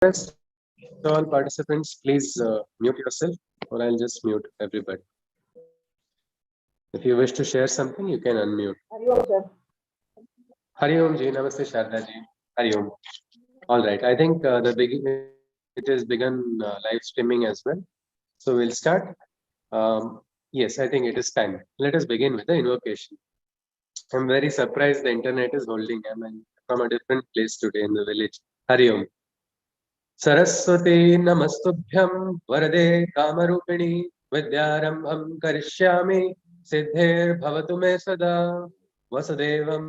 request all participants, please mute yourself, or I'll just mute everybody. If you wish to share something, you can unmute. Hari Om Ji, Namaste Sharda Ji. Hari Om. All right, I think it has begun live streaming as well. So we'll start. Yes, I think it is time. Let us begin with the invocation. I'm very surprised the internet is holding. I'm from a different place today in the village. Hari Om. Saraswati Namastubhyam Varade Kamarupini Vidyarambham Karishyami Siddhir Bhavatu Me Sada Vasudevam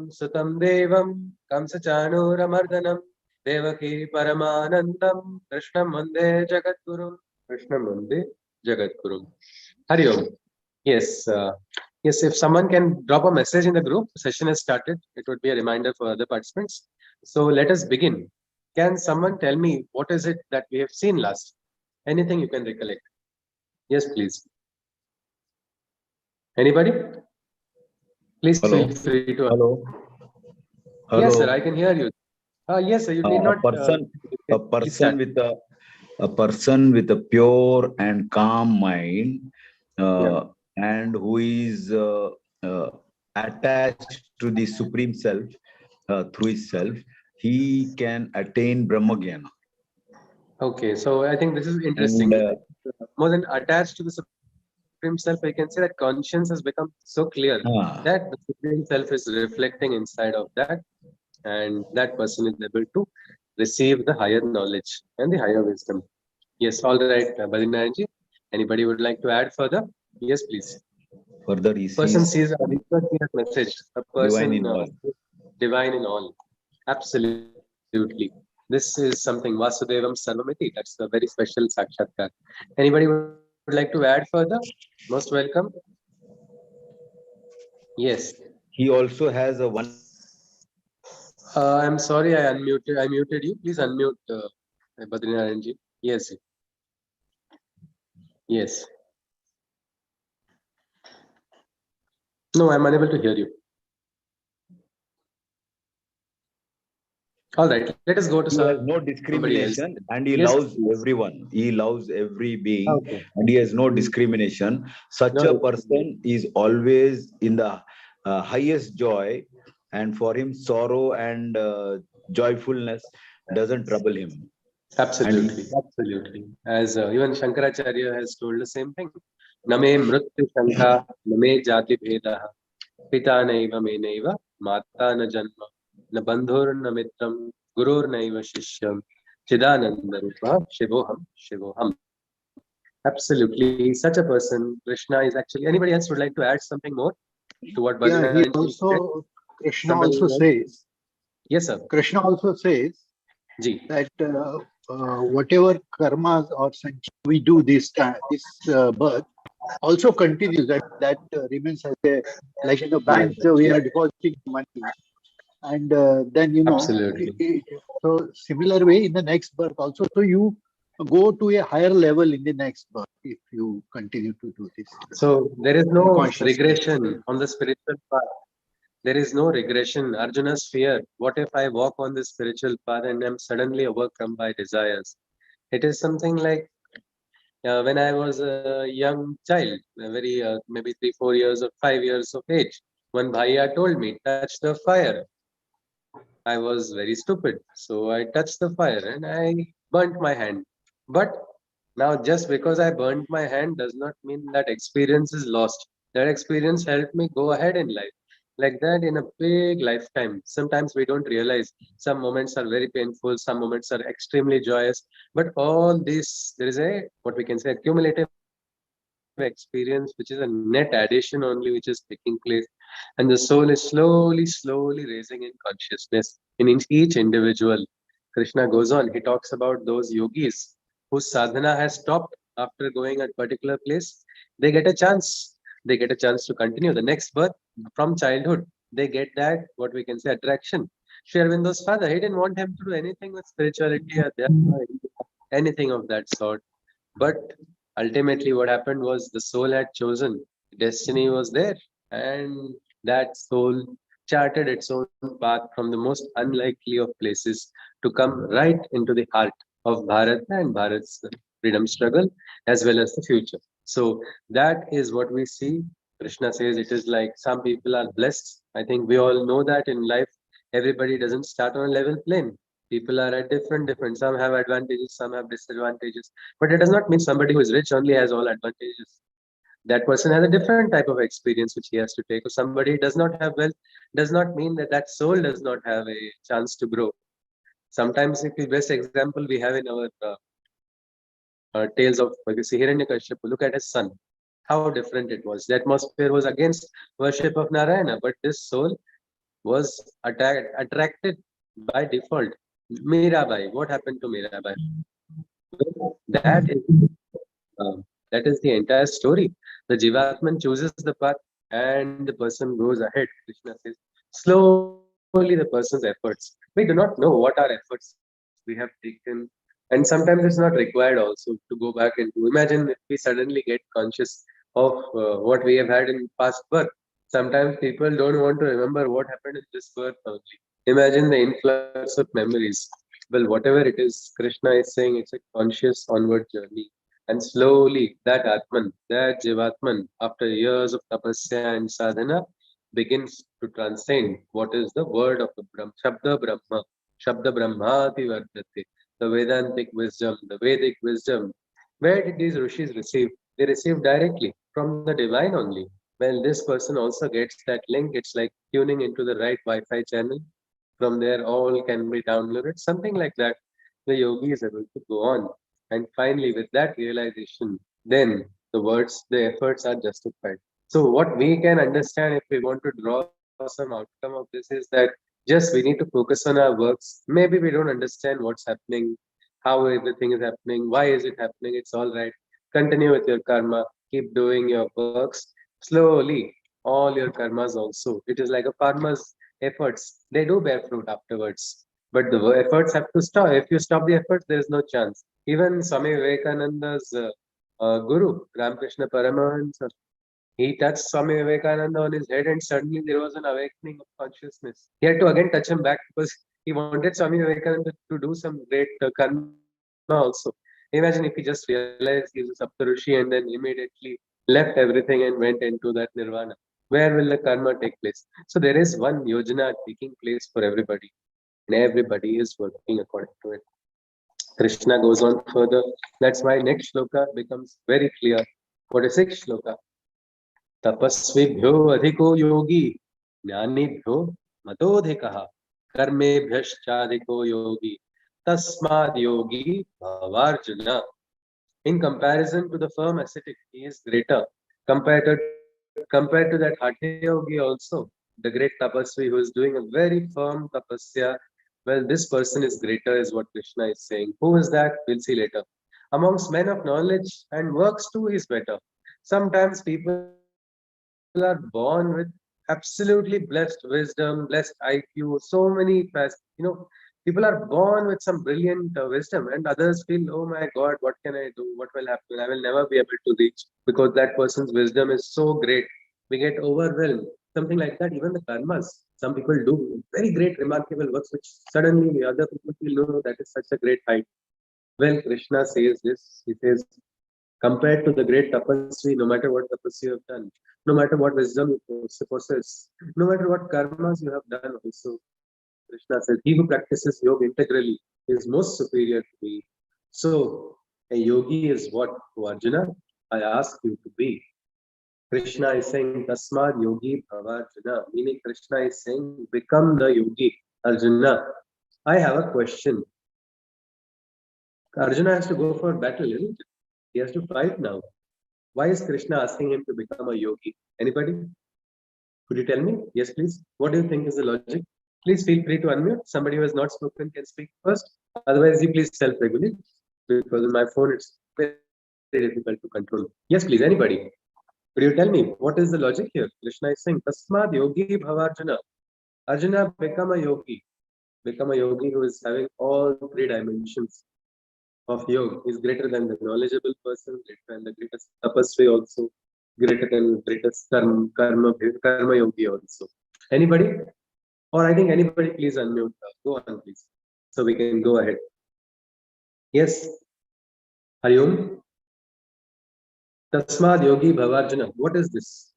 Sutam Devam Kamsachanuramardanam Devaki Paramanandam Krishnam Vande Jagadgurum Krishnam Vande Jagadgurum. Hari Om. Yes, yes, if someone can drop a message in the group, the session has started. It would be a reminder for other participants. So let us begin. Can someone tell me what is it that we have seen last? Anything you can recollect? Yes, please. Anybody? Please feel free to. Hello. Yes, sir, I can hear you. Yes, sir, you need not. A person with a pure and calm mind, and who is attached to the Supreme Self through his self, he can attain Brahma Jnana. Okay, so I think this is interesting. More than attached to the Supreme Self, I can say that conscience has become so clear that the Supreme Self is reflecting inside of that, and that person is able to receive the higher knowledge and the higher wisdom. Yes, all right, Badrinathji. Anybody would like to add further? Yes, please. Further, he person sees a message. A person divine in all. Absolutely. This is something Vasudevam Sarvamiti. That's a very special Sakshatkar. Anybody would like to add further? Most welcome. Yes. He also has a one. I'm sorry, I muted you. Please unmute Badrinathji. Yes. Yes. No, I'm unable to hear you. All right, let us go to He has no discrimination and he loves everyone. He loves every being and he has no discrimination. Such a person is always in the highest joy, and for him sorrow and joyfulness doesn't trouble him. Absolutely, absolutely. As even Shankaracharya has told the same thing. Name mrityu shanka, name jati bhedaha, pita naiva me naiva, mata na janma, na bandhur na mitram, gurur naiva shishyam, chidananda rupa, shivoham, shivoham. Absolutely, such a person, Krishna is actually. Anybody else would like to add something more to what Badrinath said? Krishna also says. Yes, sir. Krishna also says that whatever karmas or we do this birth also continues. That remains as a, like in a bank we are depositing money, and then absolutely. So similar way in the next birth also. So you go to a higher level in the next birth if you continue to do this. So there is no regression on the spiritual path. There is no regression. Arjuna's fear. What if I walk on this spiritual path and I'm suddenly overcome by desires? It is something like when I was a young child, very maybe 3, 4 years or 5 years of age. One bhaiya told me, touch the fire. I was very stupid. So I touched the fire and I burnt my hand. But now just because I burnt my hand does not mean that experience is lost. That experience helped me go ahead in life. Like that in a big lifetime. Sometimes we don't realize some moments are very painful, some moments are extremely joyous, but all this, there is a, what we can say, cumulative experience, which is a net addition only, which is taking place. And the soul is slowly raising in consciousness in each individual. Krishna goes on, he talks about those yogis whose sadhana has stopped after going at a particular place. They get a chance. They get a chance to continue the next birth from childhood. They get that, what we can say, attraction. Sri Aurobindo's father, he didn't want him to do anything with spirituality or anything of that sort. But ultimately what happened was the soul had chosen. Destiny was there. And that soul charted its own path from the most unlikely of places to come right into the heart of Bharat and Bharat's freedom struggle as well as the future. So that is what we see. Krishna says it is like some people are blessed. I think we all know that in life, everybody doesn't start on a level plane. People are at different. Some have advantages, some have disadvantages. But it does not mean somebody who is rich only has all advantages. That person has a different type of experience which he has to take. Or somebody does not have wealth, does not mean that that soul does not have a chance to grow. Sometimes, if the best example we have in our tales of, you see, Hiranyakashipu, look at his son, how different it was. The atmosphere was against worship of Narayana, but this soul was attracted by default. Mirabai, what happened to Mirabai? That is that is the entire story. The Jivatman chooses the path and the person goes ahead. Krishna says, slowly the person's efforts. We do not know what our efforts we have taken. And sometimes it's not required also to go back and do. Imagine if we suddenly get conscious of what we have had in past birth. Sometimes people don't want to remember what happened in this birth only. Imagine the influx of memories. Well, whatever it is, Krishna is saying it's a conscious onward journey. And slowly that Atman, that Jivatman, after years of tapasya and sadhana, begins to transcend what is the word of the Brahma, Shabda Brahmati Vardhate, the Vedantic wisdom, the Vedic wisdom. Where did these rishis receive? They receive directly from the divine only. Well, this person also gets that link. It's like tuning into the right Wi-Fi channel. From there, all can be downloaded, something like that. The yogi is able to go on. And finally, with that realization, then the words, the efforts are justified. So, what we can understand if we want to draw some outcome of this is that just we need to focus on our works. Maybe we don't understand what's happening, how everything is happening, why is it happening. It's all right. Continue with your karma, keep doing your works. Slowly, all your karmas also. It is like a farmer's efforts. They do bear fruit afterwards. But the efforts have to stop. If you stop the efforts, there is no chance. Even Swami Vivekananda's guru, Ramakrishna Paramahansa, he touched Swami Vivekananda on his head, and suddenly there was an awakening of consciousness. He had to again touch him back because he wanted Swami Vivekananda to do some great karma also. Imagine if he just realized he was a Saptarushi and then immediately left everything and went into that nirvana. Where will the karma take place? So there is one yojana taking place for everybody, and everybody is working according to it. Krishna goes on further. That's why next shloka becomes very clear. What is sixth shloka? तपस्विभ्यो अधिको योगी ज्ञानीभ्यो मतोधिकः कर्मेभ्यश्चाधिको योगी तस्माद् योगी भवार्जुन. In comparison to the firm ascetic, he is greater. Compared to that Hatha yogi also, the great tapasvi who is doing a very firm tapasya, well, this person is greater, is what Krishna is saying. Who is that? We'll see later. Amongst men of knowledge and works too, is better. Sometimes people are born with absolutely blessed wisdom, blessed IQ, so many people are born with some brilliant wisdom, and others feel, oh my God, what can I do? What will happen? I will never be able to reach because that person's wisdom is so great. We get overwhelmed. Something like that. Even the karmas. Some people do very great, remarkable works, which suddenly the other people feel, no, that is such a great height. Well, Krishna says this. He says, compared to the great tapasvi, no matter what tapasya you have done, no matter what wisdom you possess, no matter what karmas you have done also, Krishna says, he who practices yoga integrally is most superior to me. So, a yogi is what, Arjuna? I ask you to be. Krishna is saying, Tasmad yogi bhava Arjuna, meaning Krishna is saying, become the yogi. Arjuna, I have a question. Arjuna has to go for battle, isn't it? He has to fight now. Why is Krishna asking him to become a yogi? Anybody? Could you tell me? Yes, please. What do you think is the logic? Please feel free to unmute. Somebody who has not spoken can speak first. Otherwise, you please self-regulate because on my phone it's very difficult to control. Yes, please. Anybody? Could you tell me what is the logic here? Krishna is saying, Tasmad yogi bhavarjuna. Arjuna, become a yogi. Become a yogi who is having all three dimensions of yoga. Is greater than the knowledgeable person, greater than the greatest tapasvi also, greater than the greatest karma yogi also. Anybody? Or I think anybody, please unmute. Go on, please. So we can go ahead. Yes, Hayom. Tasmad Yogi Bhavarjuna. What is this?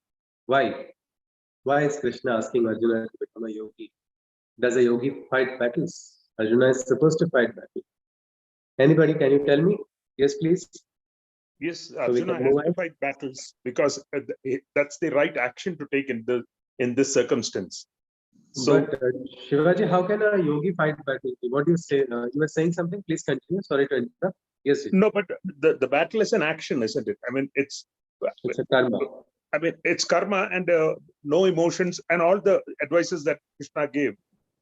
Why? Why is Krishna asking Arjuna to become a yogi? Does a yogi fight battles? Arjuna is supposed to fight battles. Anybody, can you tell me? Yes, please. Yes, Arjuna has to fight battles because that's the right action to take in this circumstance. So, but Shivaji, how can a yogi fight battles? What do you say? You were saying something. Please continue. Sorry to interrupt. Yes. No, but the battle is an action, isn't it? I mean, it's a karma. I mean, it's karma and no emotions and all the advices that Krishna gave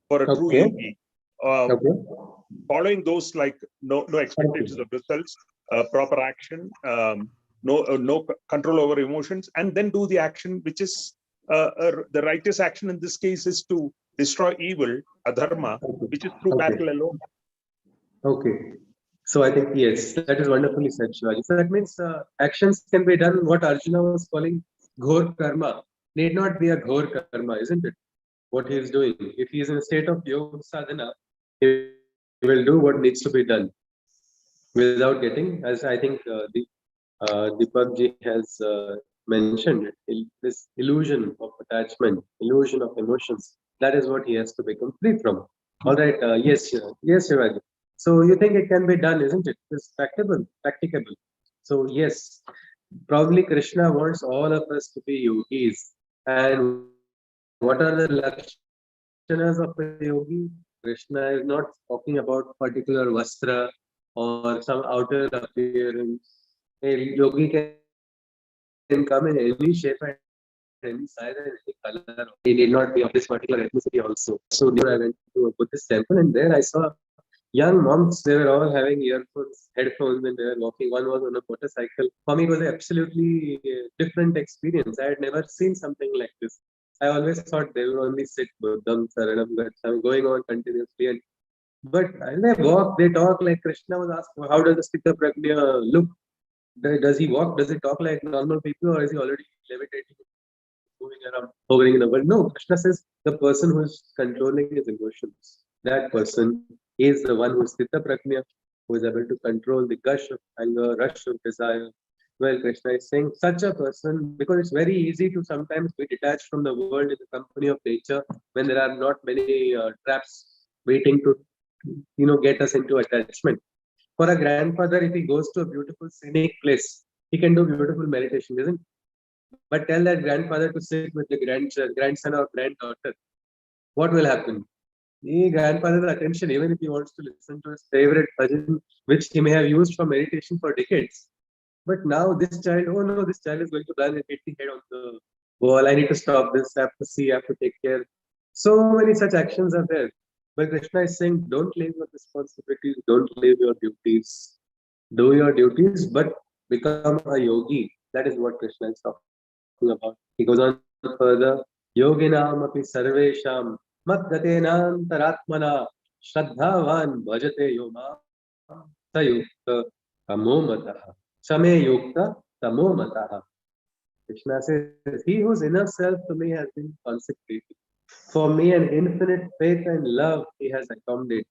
for a true yogi. Following those, like no expectations of results, proper action, no control over emotions, and then do the action which is the righteous action in this case is to destroy evil, adharma, which is through battle alone. Okay. So I think, yes, that is wonderfully said, Shivaji. So that means actions can be done, what Arjuna was calling ghor karma, need not be a ghor karma, isn't it? What he is doing. If he is in a state of yoga sadhana, he will do what needs to be done without getting, as I think Deepak ji has mentioned, this illusion of attachment, illusion of emotions. That is what he has to become free from. All right. Yes, Shivaji. So you think it can be done, isn't it? It's practicable. So yes, probably Krishna wants all of us to be yogis. And what are the lakshanas of a yogi? Krishna is not talking about particular vastra or some outer appearance. A yogi can come in any shape and any size and any color. He need not be of this particular ethnicity also. So I went to a Buddhist temple and there I saw young monks. They were all having earphones, headphones when they were walking. One was on a motorcycle. For me, it was an absolutely different experience. I had never seen something like this. I always thought they would only sit Buddham, Saranam, Gacchami, going on continuously. But when they walk, they talk like Krishna was asked, how does the Sthita Prajna look? Does he walk? Does he talk like normal people, or is he already levitating, moving around, hovering in the world? No, Krishna says the person who is controlling his emotions, that person is the one who is Sthita Prajna, who is able to control the gush of anger, rush of desire. Well, Krishna is saying such a person, because it's very easy to sometimes be detached from the world in the company of nature when there are not many traps waiting to, get us into attachment. For a grandfather, if he goes to a beautiful scenic place, he can do beautiful meditation, isn't it? But tell that grandfather to sit with the grandson or granddaughter, what will happen? The grandfather's attention, even if he wants to listen to his favorite bhajan, which he may have used for meditation for decades. But now this child, oh no, this child is going to run and hit the head on the wall. I need to stop this. I have to see. I have to take care. So many such actions are there. But Krishna is saying, don't leave your responsibilities. Don't leave your duties. Do your duties, but become a yogi. That is what Krishna is talking about. He goes on further. Yoginam api sarvesham madgatenantaratmana shraddhavan bhajate yoma sayukta tamomataha. Same yukta tamomataha. Krishna says, he whose inner self to me has been consecrated. For me, an infinite faith and love he has accommodated.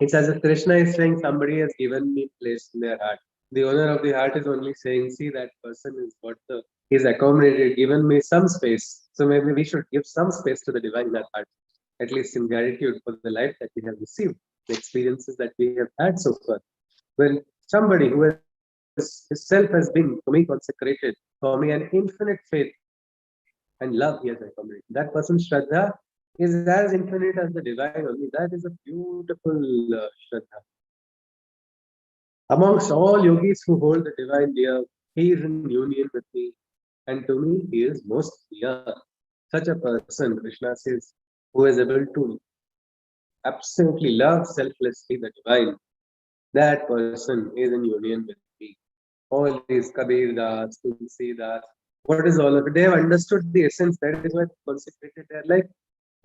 It's as if Krishna is saying somebody has given me place in their heart. The owner of the heart is only saying, see, that person is what he's accommodated, given me some space. So maybe we should give some space to the divine in our heart, at least in gratitude for the life that we have received, the experiences that we have had so far. When somebody who has his self has been for me consecrated, for me an infinite faith and love he has accommodated. That person's Shraddha is as infinite as the divine only. That is a beautiful Shraddha. Amongst all yogis who hold the divine dear, he is in union with me. And to me, he is most dear. Such a person, Krishna says, who is able to absolutely love selflessly the divine, that person is in union with me. All these Kabir Das, Tulsi Das, what is all of it? They have understood the essence. That is why they consecrated their life.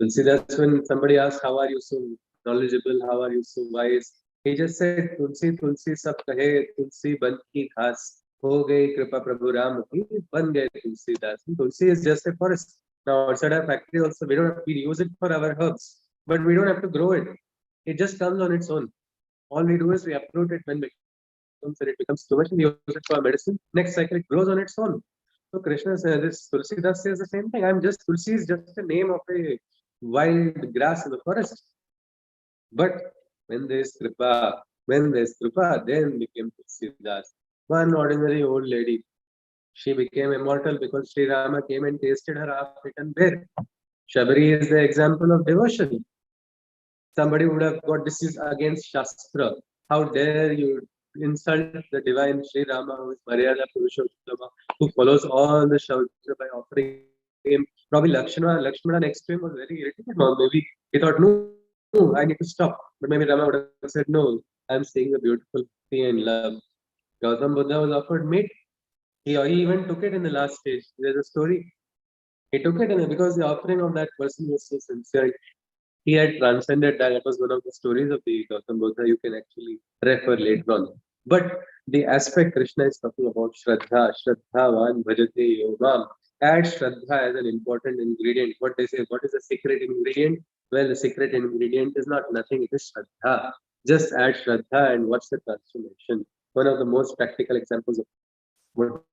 Tulsi Das, when somebody asks, how are you so knowledgeable? How are you so wise? He just said, Tulsi, Tulsi sab kahe, Tulsi ban ki khas. Ho gayi kripa Prabhu Ram ki, ban gaye Tulsi Das. Tulsi is just a forest. Now, outside our factory also, we use it for our herbs, but we don't have to grow it. It just comes on its own. All we do is we uproot it when it becomes too much and we use it for medicine. Next cycle, it grows on its own. So Krishna says, this Tulsidas says the same thing. Tulsi is just a name of a wild grass in the forest. But when there is Kripa, then became Tulsidas. One ordinary old lady. She became immortal because Sri Rama came and tasted her half-eaten bear. Shabari is the example of devotion. Somebody would have got this is against Shastra. How dare you insult the divine Sri Rama, who is Maryada Purushottama, who follows all the Shastra by offering him. Probably Lakshmana next to him was very irritated. Maybe he thought, no, I need to stop. But maybe Rama would have said, no, I'm seeing a beautiful thing in love. Gautam Buddha was offered meat. He even took it in the last stage. There's a story. He took it because the offering of that person was so sincere. He had transcended that. That was one of the stories of the Gautam Buddha. You can actually refer later on. But the aspect Krishna is talking about, Shraddha, Shraddhavan Bhajate Yomam. Add Shraddha as an important ingredient. What they say, what is the secret ingredient? Well, the secret ingredient is not nothing, it is Shraddha. Just add Shraddha and watch the transformation. One of the most practical examples of what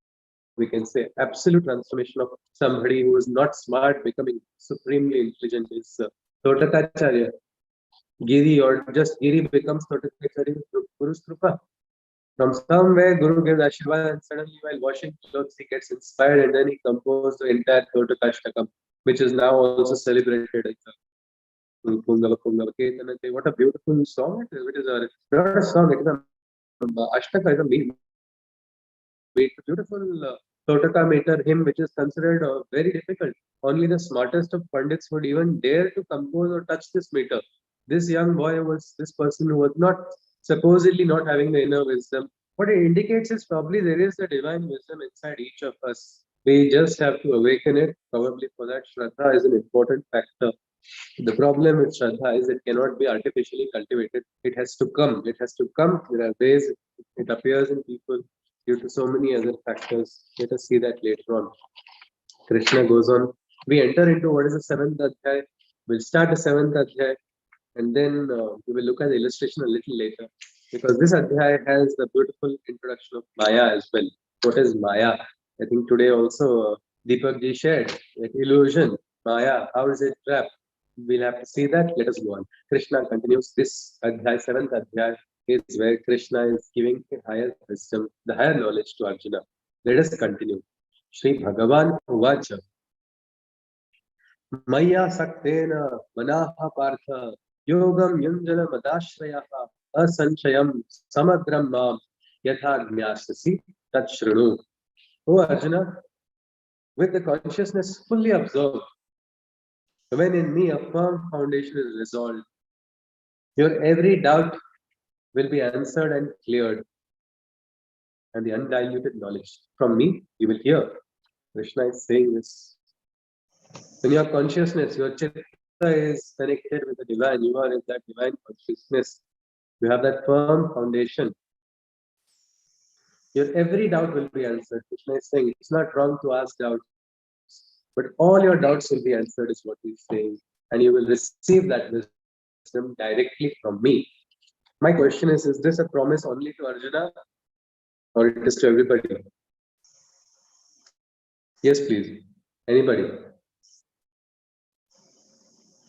we can say absolute transformation of somebody who is not smart becoming supremely intelligent is Totakacharya. Giri or just Giri becomes Totakacharya through Guru's Krupa. From somewhere, Guru gives Ashirvad and suddenly while washing clothes, he gets inspired and then he composed the entire Totakashtakam, which is now also celebrated as Pungava Pungava Ketanante. What a beautiful song it is. It is not a song, it is a Ashtaka, is a beautiful Totaka meter hymn, which is considered very difficult. Only the smartest of Pandits would even dare to compose or touch this meter. This young boy was this person who was not supposedly not having the inner wisdom. What it indicates is probably there is the divine wisdom inside each of us. We just have to awaken it. Probably for that, Shraddha is an important factor. The problem with Shraddha is it cannot be artificially cultivated. It has to come. It has to come. There are ways it appears in people due to so many other factors. Let us see that later on. Krishna goes on. We enter into what is the seventh adhyay. We'll start the seventh adhyay and then we will look at the illustration a little later. Because this adhyay has the beautiful introduction of Maya as well. What is Maya? I think today also Deepak ji shared that illusion, Maya, how is it trapped? We'll have to see that. Let us go on. Krishna continues this adhyay, seventh adhyay is where Krishna is giving the higher wisdom, the higher knowledge to Arjuna. Let us continue. Shri Bhagavan Uvacha Maya Saktena Manaha Partha Yogam Yunjana Madashrayaha Asanchayam Samadram Mam Yatha Jnasasi Tat Shrinu. O Arjuna, with the consciousness fully absorbed, when in me a firm foundation is resolved, your every doubt will be answered and cleared, and the undiluted knowledge from me you will hear. Krishna is saying this. When your consciousness, your chitta is connected with the divine, you are in that divine consciousness. You have that firm foundation. Your every doubt will be answered. Krishna is saying it's not wrong to ask doubts, but all your doubts will be answered, is what he's saying, and you will receive that wisdom directly from me. My question is this a promise only to Arjuna or it is to everybody? Yes, please. Anybody?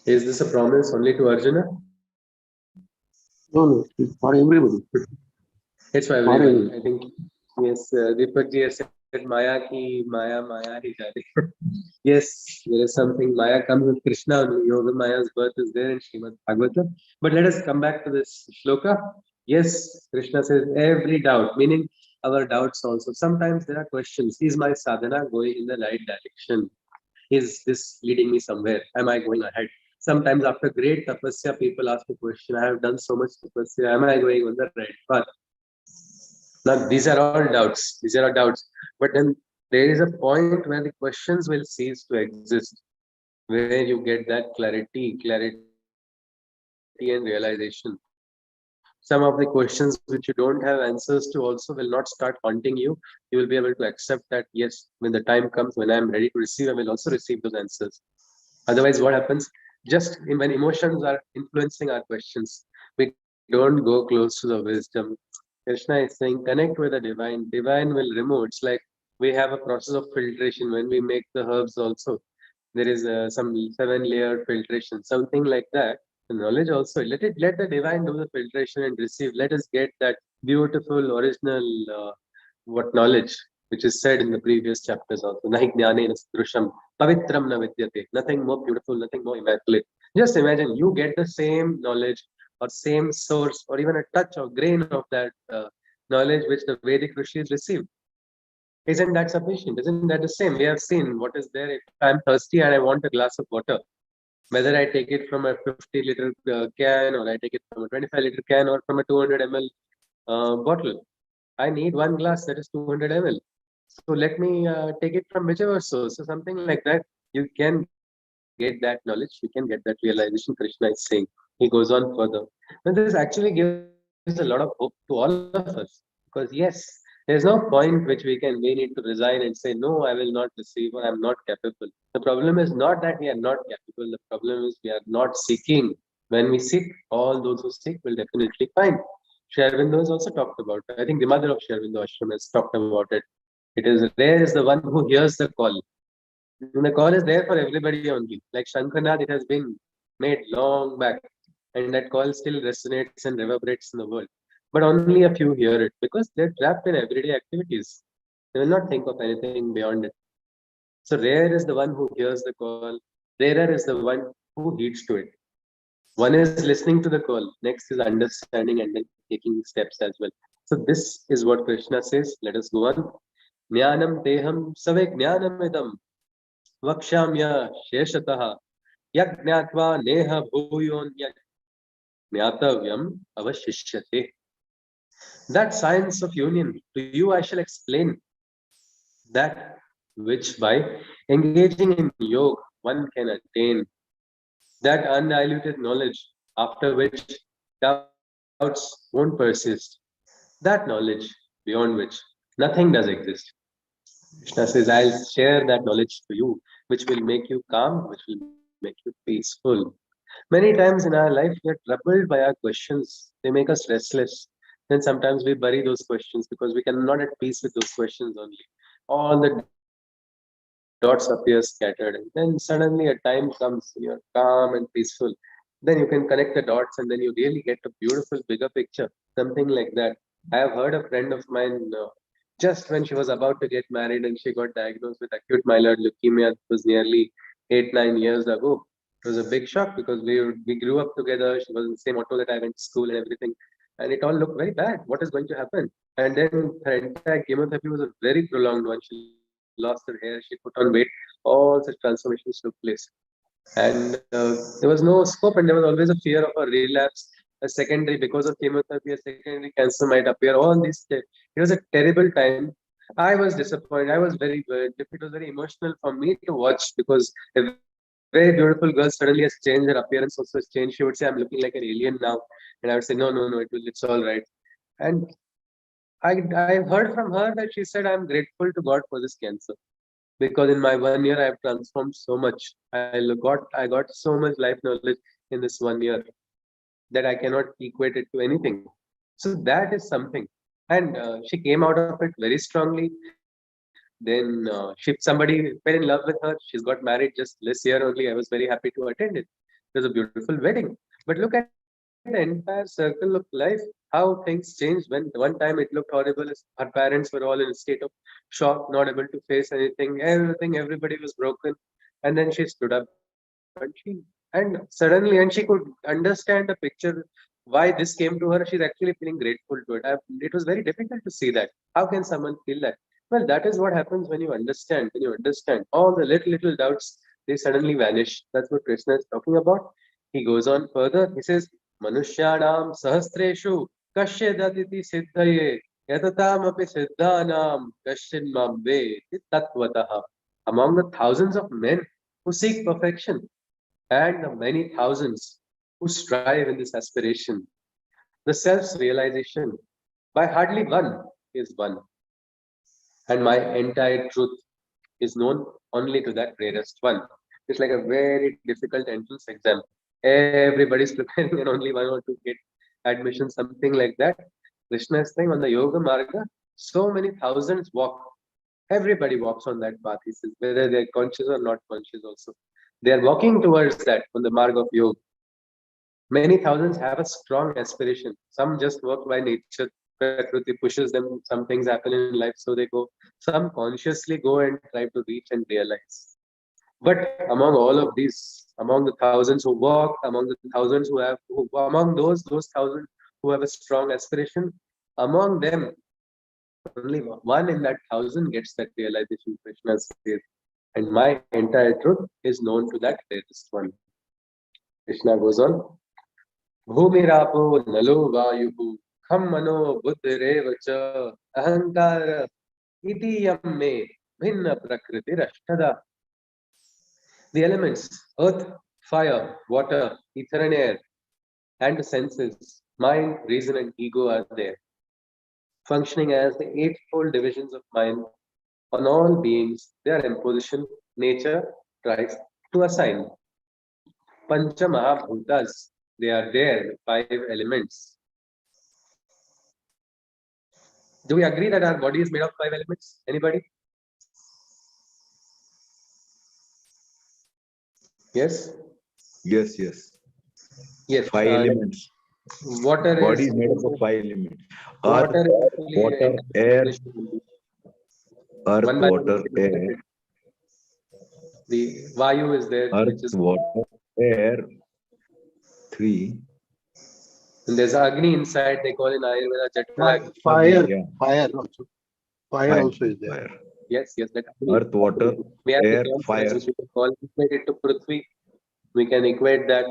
Is this a promise only to Arjuna? No, it's for everybody. It's for everybody. I think, yes, Deepak ji has said Maya ki Maya hi jari. Yes, there is something. Maya comes with Krishna. Yoga Maya's birth is there in Srimad Bhagavatam. But let us come back to this shloka. Yes, Krishna says every doubt, meaning our doubts also. Sometimes there are questions. Is my sadhana going in the right direction? Is this leading me somewhere? Am I going ahead? Sometimes after great tapasya, people ask the question, I have done so much tapasya. Am I going on the right path? Now, these are all doubts. These are all doubts. But then there is a point where the questions will cease to exist, where you get that clarity and realization. Some of the questions which you don't have answers to also will not start haunting you. You will be able to accept that, yes, when the time comes, when I am ready to receive, I will also receive those answers. Otherwise, what happens? Just when emotions are influencing our questions, we don't go close to the wisdom. Krishna is saying, connect with the divine. Divine will remove. It's like we have a process of filtration when we make the herbs also. There is some 7-layer filtration, something like that. The knowledge also, let the divine do the filtration and receive. Let us get that beautiful original what knowledge which is said in the previous chapters also. Nahi jnanena sadrusham pavitram na vidyate. Nothing more beautiful, nothing more immaculate. Just imagine you get the same knowledge or same source or even a touch or grain of that knowledge which the Vedic rishis received. Isn't that sufficient? Isn't that the same? We have seen what is there. If I'm thirsty and I want a glass of water, whether I take it from a 50-liter can or I take it from a 25-liter can or from a 200 ml bottle, I need one glass that is 200 ml. So let me take it from whichever source. So something like that, you can get that knowledge, you can get that realization. Krishna is saying. He goes on further. And this actually gives a lot of hope to all of us. Because yes, there's no point which we need to resign and say, no, I will not receive or I'm not capable. The problem is not that we are not capable. The problem is we are not seeking. When we seek, all those who seek will definitely find. Sri Aurobindo has also talked about it. I think the mother of Sri Aurobindo Ashram has talked about it. It is rare is the one who hears the call. And the call is there for everybody only. Like Shankarnath, it has been made long back. And that call still resonates and reverberates in the world. But only a few hear it because they're trapped in everyday activities. They will not think of anything beyond it. So rare is the one who hears the call. Rarer is the one who heeds to it. One is listening to the call. Next is understanding and then taking steps as well. So this is what Krishna says. Let us go on. Jnanam teham save jnanamidam vakshamya sheshatah yajnatva neha bhuyon jnatavyam avashishyate. That science of union, to you I shall explain that which by engaging in yoga one can attain, that undiluted knowledge after which doubts won't persist, that knowledge beyond which nothing does exist. Krishna says, I'll share that knowledge to you, which will make you calm, which will make you peaceful. Many times in our life, we are troubled by our questions. They make us restless. Then sometimes we bury those questions because we cannot at peace with those questions only. All the dots appear scattered. And then suddenly a time comes when you're calm and peaceful. Then you can connect the dots and then you really get a beautiful bigger picture. Something like that. I have heard a friend of mine just when she was about to get married and she got diagnosed with acute myeloid leukemia. It was nearly 8-9 years ago. It was a big shock because we grew up together. She was in the same auto that I went to school and everything, and it all looked very bad. What is going to happen? And then her entire chemotherapy was a very prolonged one. She lost her hair. She put on weight. All such transformations took place. And there was no scope, and there was always a fear of a relapse, a secondary because of chemotherapy, a secondary cancer might appear. All these, it was a terrible time. I was disappointed. I was it was very emotional for me to watch because a very beautiful girl suddenly has changed. Her appearance also has changed. She would say, "I'm looking like an alien now," and I would say, "No, no, no, it's all right." And I heard from her that she said, "I'm grateful to God for this cancer." Because in my 1 year I have transformed so much. I got so much life knowledge in this 1 year that I cannot equate it to anything. So that is something. And she came out of it very strongly. Then somebody fell in love with her. She's got married just this year only. I was very happy to attend it. It was a beautiful wedding. But look at the entire circle of life, how things changed when one time it looked horrible. Her parents were all in a state of shock, not able to face anything. Everybody was broken. And then she stood up and suddenly, and she could understand the picture why this came to her. She's actually feeling grateful to it. It was very difficult to see that. How can someone feel that? Well, that is what happens when you understand. When you understand all the little doubts, they suddenly vanish. That's what Krishna is talking about. He goes on further. He says, Manushyanam sahasreshu kashyadaditi siddhaye yatataamapi siddhanam kashyin mam veti tattvataha. Among the thousands of men who seek perfection and the many thousands who strive in this aspiration, the self's realization by hardly one is one, and my entire truth is known only to that rarest one. It's like a very difficult entrance exam. Everybody's preparing and only one or two get admission, something like that. Krishna is saying on the Yoga Marga, so many thousands walk. Everybody walks on that path, he says, whether they're conscious or not conscious also. They are walking towards that on the Marga of Yoga. Many thousands have a strong aspiration. Some just work by nature. Prakriti pushes them. Some things happen in life, so they go. Some consciously go and try to reach and realize. But among all of these, among the thousands who walk, among the thousands among those thousands who have a strong aspiration, among them, only one in that thousand gets that realization. Krishna says, and my entire truth is known to that greatest one. Krishna goes on. भूमिरापो नलो वायुः खम मनो बुद्धिरेव च अहंकार इति यम मे भिन्न प्रकृतिरष्टधा. The elements, earth, fire, water, ether and air, and the senses, mind, reason and ego are there, functioning as the eightfold divisions of mind on all beings. Their imposition, nature tries to assign. Pancha Mahabhutas, they are there, the five elements. Do we agree that our body is made of five elements? Anybody? Yes? Yes, yes. Yes. Five elements. Water Body is is made up of five elements. Water Earth, is water, air, earth, one by water, one. air, The Vayu is there, earth, which is, water, air, three. and there's Agni inside. They call in Ayurveda Jatra. Fire, Yeah. fire also. Fire also is there. Fire. Yes, yes. That Agni. Earth, water, We have air, the term fire. which we can call equate it to Prithvi. We can equate that.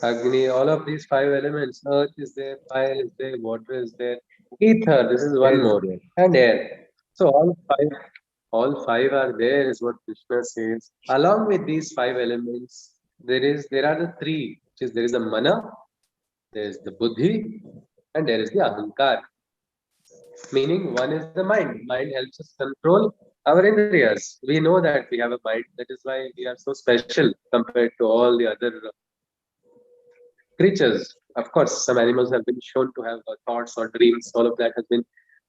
Agni, all of these five elements. Earth is there, fire is there, water is there, ether. This is one Air is more, there. and air. So all five are there, is what Krishna says. Along with these five elements, there are the three, which is there is the mana, there is the buddhi, and there is the ahankar. Meaning, one is the mind. Mind helps us control our indriyas. We know that we have a mind. That is why we are so special compared to all the other creatures. Of course, some animals have been shown to have thoughts or dreams. All of that has been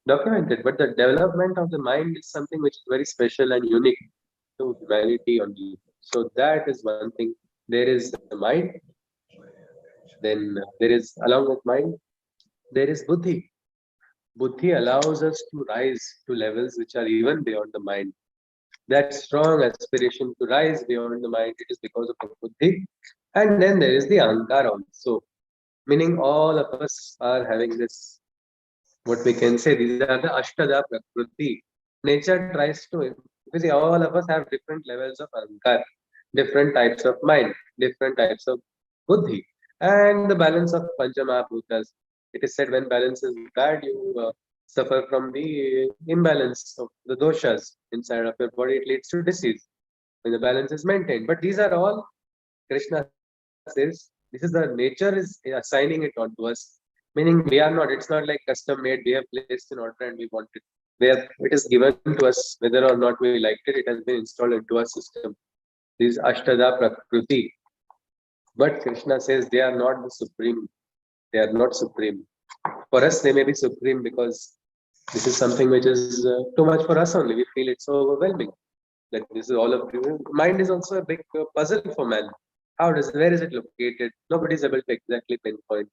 documented. But the development of the mind is something which is very special and unique to humanity only. So that is one thing. There is the mind. Then there is, along with mind, there is buddhi. Buddhi allows us to rise to levels which are even beyond the mind. That strong aspiration to rise beyond the mind, it is because of the buddhi. And then there is the ahankar also, meaning all of us are having this, what we can say, these are the ashtada prakriti. Nature tries to, because all of us have different levels of ahankar, different types of mind, different types of buddhi, and the balance of panchamahabhutas. It is said when balance is bad, you suffer from the imbalance of the doshas inside of your body. It leads to disease when the balance is maintained. But these are all, Krishna says, this is the nature is assigning it onto us. Meaning we are not, it's not like custom made, we have placed in order and we want it. It is given to us, whether or not we liked it, it has been installed into our system. These Ashtada Prakriti. But Krishna says they are not the supreme. They are not supreme. For us, they may be supreme because this is something which is too much for us only. We feel it's so overwhelming. That this is all of you. Mind is also a big puzzle for man. Where is it located? Nobody is able to exactly pinpoint.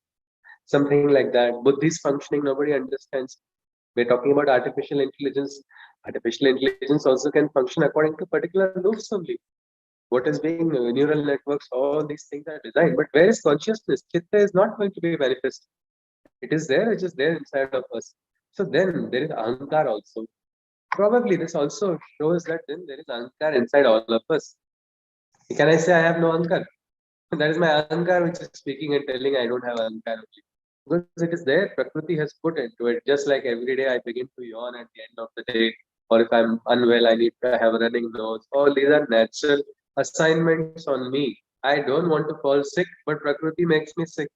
Something like that. Buddhi's functioning, nobody understands. We're talking about artificial intelligence. Artificial intelligence also can function according to particular rules only. What is being neural networks, all these things are designed. But where is consciousness? Chitta is not going to be manifest. It is there, it is there inside of us. So then there is ahankar also. Probably this also shows that then there is ahankar inside all of us. Can I say I have no ahankar? That is my ahankar which is speaking and telling I don't have ahankar only. Because it is there, Prakriti has put into it. Just like every day I begin to yawn at the end of the day, or if I'm unwell, I need to have a running nose. All these are natural assignments on me. I don't want to fall sick, but Prakriti makes me sick.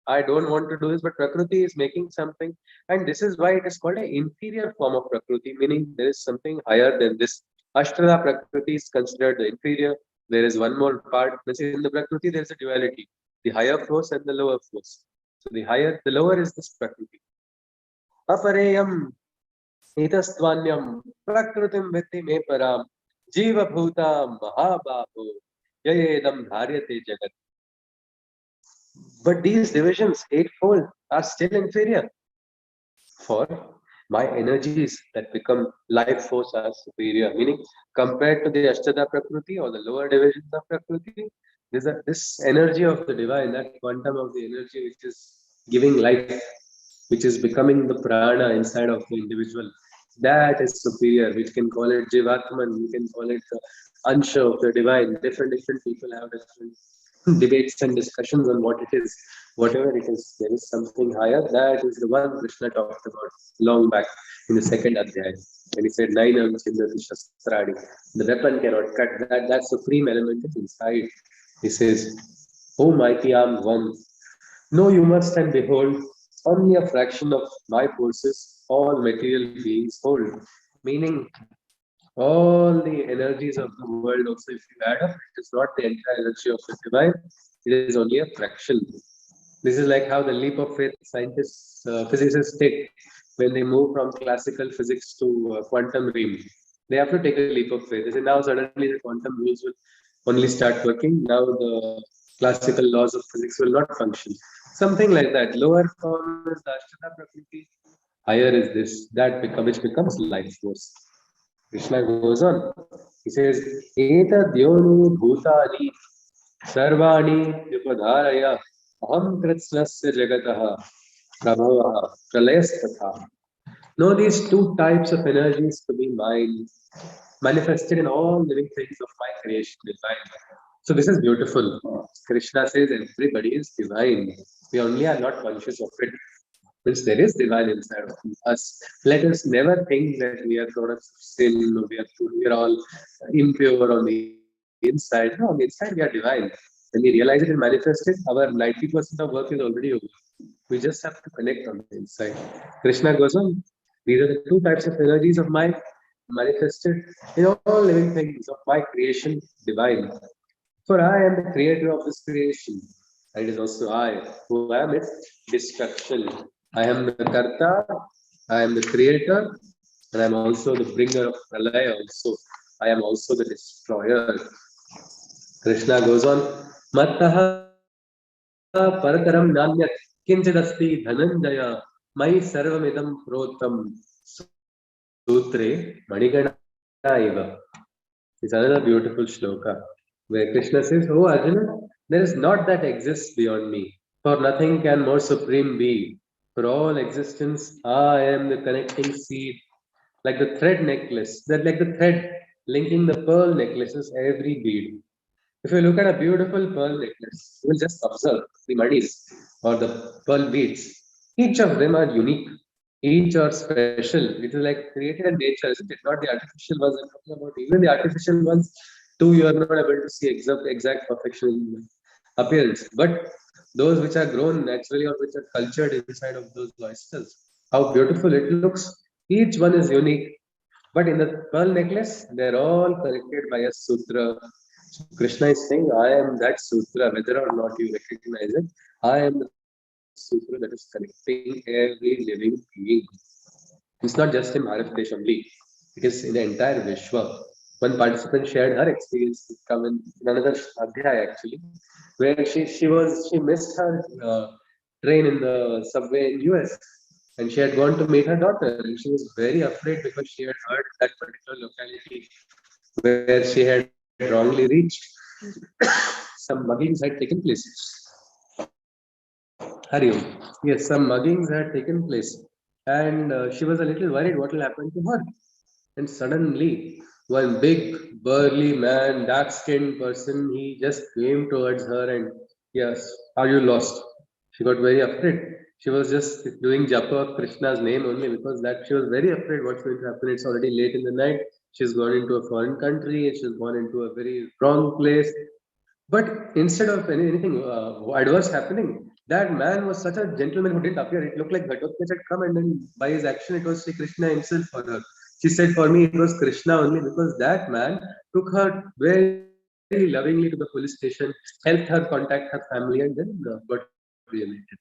I don't want to do this, but Prakriti is making something. And this is why it is called an inferior form of Prakriti, meaning there is something higher than this. Ashtada Prakriti is considered the inferior. There is one more part. In the Prakriti, there is a duality. the higher force and the lower force. So the lower is this Prakriti. Apareyam Itastvanyam Prakritim Vitti Me Param Jiva Bhuta Mahabhaho Yayedam Dharyate Jagat. But these divisions, eightfold, are still inferior. For my energies that become life force are superior, meaning compared to the Ashtada Prakriti or the lower divisions of Prakriti, this energy of the divine, that quantum of the energy which is giving life, which is becoming the prana inside of the individual, that is superior. We can call it Jivatman, we can call it the Ansha of the divine. Different people have different debates and discussions on what it is. Whatever it is, there is something higher. That is the one Krishna talked about long back in the second Adhyay. When he said, Nainam Chindati Shastradi, the weapon cannot cut. That supreme element is inside. He says, O mighty armed one, know you must and behold, only a fraction of my forces all material beings hold. Meaning, all the energies of the world also, if you add up, it is not the entire energy of the divine, it is only a fraction. This is like how the leap of faith scientists, physicists take when they move from classical physics to quantum realm. They have to take a leap of faith. They say now suddenly the quantum rules will only start working. Now the classical laws of physics will not function. Something like that. Lower form is the Ashtata Prakriti. Higher is this, which becomes life force. Krishna goes on. He says, Eta Dyonu Bhutani Sarvani Yupadharaya Aham Kritsnasya Jagataha Prabhavaha Pralayasthatha. Know these two types of energies to be mine, manifested in all living things of my creation, divine. So this is beautiful. Krishna says everybody is divine. We only are not conscious of it. Means there is divine inside of us. Let us never think that we are products of sin, we are all impure on the inside. No, on the inside we are divine. When we realize it and manifest it, our 90% of work is already over. We just have to connect on the inside. Krishna goes on, these are the two types of energies of mind manifested in all living things of my creation, divine. For I am the creator of this creation, and it is also I who am its destruction. I am the Karta, I am the creator, and I am also the bringer of Pralaya also. I am also the destroyer. Krishna goes on, Mattaha Parataram Nanyat Kinchadasti Dhananjaya Mai Sarvamidam Protam Sutre Manigana Eva. It's another beautiful shloka where Krishna says, Oh Arjuna, there is naught that exists beyond me, for nothing can more supreme be. For all existence, I am the connecting seed, like the thread necklace, that like the thread linking the pearl necklaces, every bead. If you look at a beautiful pearl necklace, you will just observe the manis or the pearl beads. Each of them are unique. Each are special. It is like created in nature, isn't it? Not the artificial ones I'm talking about. Even the artificial ones, too, you are not able to see exact perfection in appearance. But those which are grown naturally or which are cultured inside of those oysters, how beautiful it looks. Each one is unique. But in the pearl necklace, they're all connected by a sutra. So Krishna is saying, I am that sutra, whether or not you recognize it. I am the sutra that is connecting every living being. It's not just in Bharat Desh only, it is in the entire Vishwa. One participant shared her experience come in another Adhyay actually, where she missed her train in the subway in US, and she had gone to meet her daughter, and she was very afraid because she had heard that particular locality where she had wrongly reached. Some muggings had taken place. Hariom. Yes, some muggings had taken place, and she was a little worried what will happen to her. And suddenly, one big, burly man, dark skinned person, he just came towards her and, yes, are you lost? She got very afraid. She was just doing japa of Krishna's name only because that she was very afraid what's going to happen. It's already late in the night. She's gone into a foreign country. She's gone into a very wrong place. But instead of anything adverse happening, that man was such a gentleman who didn't appear. It looked like Ghatotkacha had come, and then by his action, it was Sri Krishna himself for her. She said, for me, it was Krishna only because that man took her very lovingly to the police station, helped her contact her family, and then got reunited.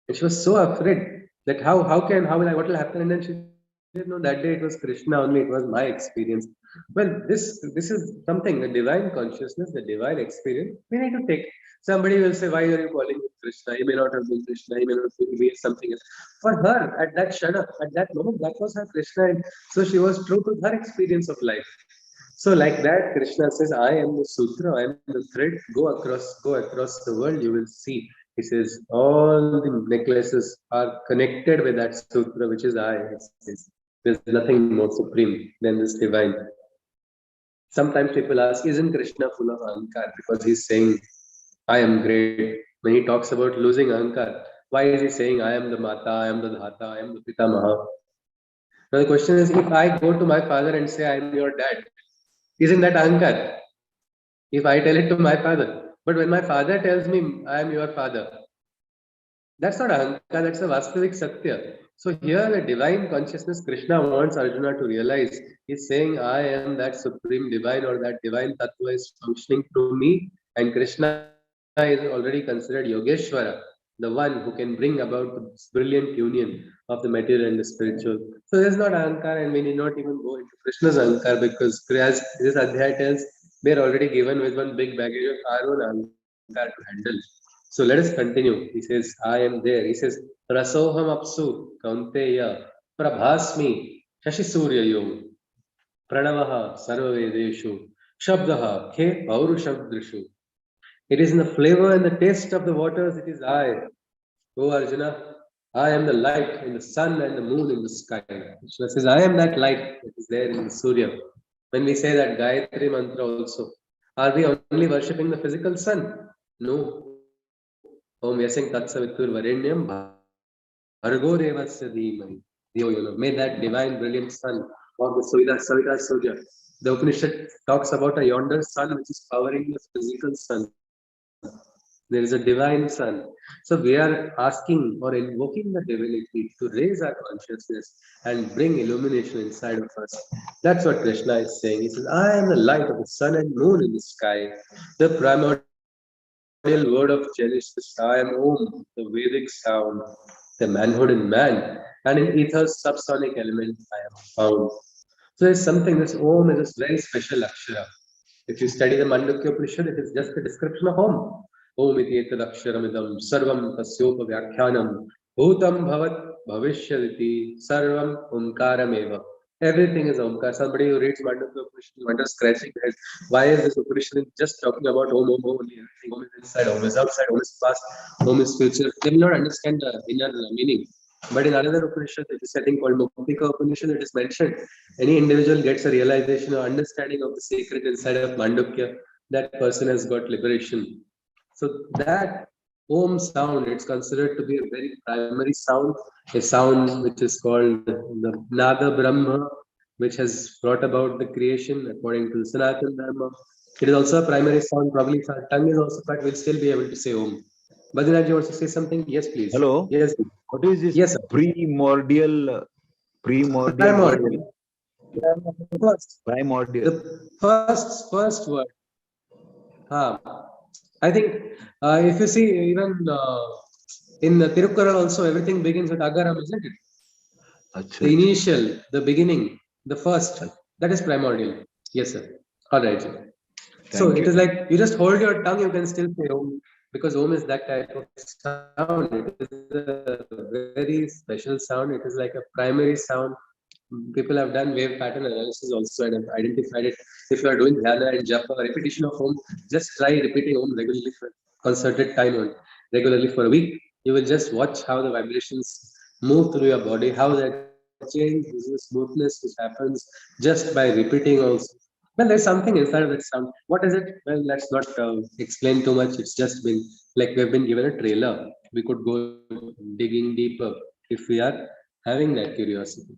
And she was so afraid that how will I, what will happen? And then she said, no, that day it was Krishna only, it was my experience. Well, this is something, the divine consciousness, the divine experience, we need to take. Somebody will say, why are you calling him Krishna? He may not have been Krishna, he may not be something else. For her, at that shana, at that moment, that was her Krishna. And so she was true to her experience of life. So like that, Krishna says, I am the sutra, I am the thread, go across the world, you will see. He says, all the necklaces are connected with that sutra, which is I. He says, there's nothing more supreme than this divine. Sometimes people ask, isn't Krishna full of ahankar? Because he's saying, I am great. When he talks about losing ahankar, why is he saying, I am the mata, I am the dhata, I am the pitamaha? Now the question is, if I go to my father and say, I am your dad, isn't that ahankar? If I tell it to my father. But when my father tells me, I am your father, that's not ahankar, that's a vastivik satya. So here the divine consciousness Krishna wants Arjuna to realize. He's saying, I am that supreme divine, or that divine tattva is functioning through me, and Krishna is already considered Yogeshwara, the one who can bring about this brilliant union of the material and the spiritual. So there's not ahankar, and we need not even go into Krishna's ahankar, because as this adhyay tells, they're already given with one big baggage of our own ahankar to handle. So let us continue. He says, I am there. He says, Rasoham apsu kaunteya prabhasmi shashi suryayo pranavaha sarvavedeshu shabdaha khe paurushabdrishu. It is in the flavor and the taste of the waters. It is I. O Arjuna, I am the light in the sun and the moon in the sky. Krishna says, I am that light that is there in the Surya. When we say that Gayatri mantra also, are we only worshipping the physical sun? No. Om Yasing Tatsavitur Varenyam Bhargo Devasya Dhimai. May that divine brilliant sun of the Savita Surya. The Upanishad talks about a yonder sun which is powering the physical sun. There is a divine sun. So we are asking or invoking the divinity to raise our consciousness and bring illumination inside of us. That's what Krishna is saying. He says, I am the light of the sun and moon in the sky, the primordial word of Genesis. I am Om, the Vedic sound, the manhood in man, and in ether's subsonic element I am found. So there's something, this Om is this very special Akshara. If you study the Mandukya Upanishad, it is just a description of Om. Om iti etadaksharamidam sarvam tasyopa vyakhyanam bhutam bhavat bhavishyaditi sarvam omkarameva. Everything is Omkar. Somebody who reads Mandukya Upanishad wonders, scratching their head, why is this Upanishad just talking about Om, Om, Om only? Everything. Om is inside, Om is outside, Om is past, Om is future. They will not understand the inner meaning. But in another Upanishad, it is a thing called Muktika Upanishad, it is mentioned. Any individual gets a realization or understanding of the secret inside of Mandukya, that person has got liberation. So that Om sound, it's considered to be a very primary sound, a sound which is called the Nada Brahma, which has brought about the creation according to the Sanatana Dharma. It is also a primary sound, probably if our tongue is also cut, we'll still be able to say Om. Badrinath, you want to say something? Yes, please. Hello. Yes. What is this? Yes, sir. Primordial. Primordial. Primordial. The first word. I think if you see even in the Tirukkural also, everything begins with Agaram, isn't it? Achha. The initial, the beginning, the first, that is primordial. Yes, sir. All right. So it is like you just hold your tongue, you can still say Om, because Om is that type of sound. It is a very special sound. It is like a primary sound. People have done wave pattern analysis also and have identified it. If you are doing dhyana and japa, repetition of Om, just try repeating Om regularly for concerted time on regularly for a week. You will just watch how the vibrations move through your body, how that change, the smoothness which happens just by repeating also. Well, there's something inside of that sound. What is it? Well, let's not explain too much. It's just been like we've been given a trailer. We could go digging deeper if we are having that curiosity.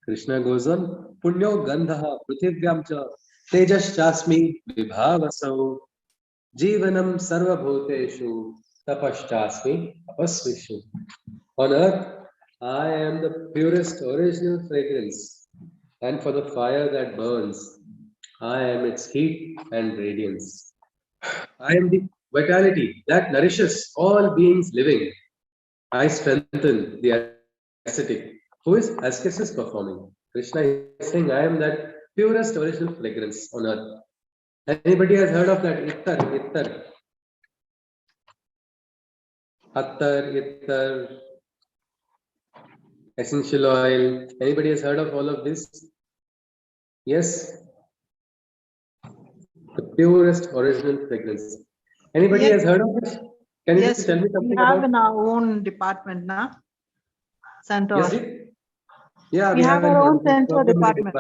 Krishna goes on, Punyo Gandha Prithivyaam cha Tejaschasmi Vibhavasau Jivanam Sarva Bhuteshu Tapaschasmi Apasvishu. On earth, I am the purest original fragrance, and for the fire that burns, I am its heat and radiance. I am the vitality that nourishes all beings living. I strengthen the ascetic. Who is ascesis performing? Krishna is saying, I am that purest original fragrance on earth. Anybody has heard of that? Attar, essential oil. Anybody has heard of all of this? Yes, the purest original fragrance. Anybody has heard of this? Can you just tell me something we have in our own department, na? Center. Yes, yeah, we have our own center department.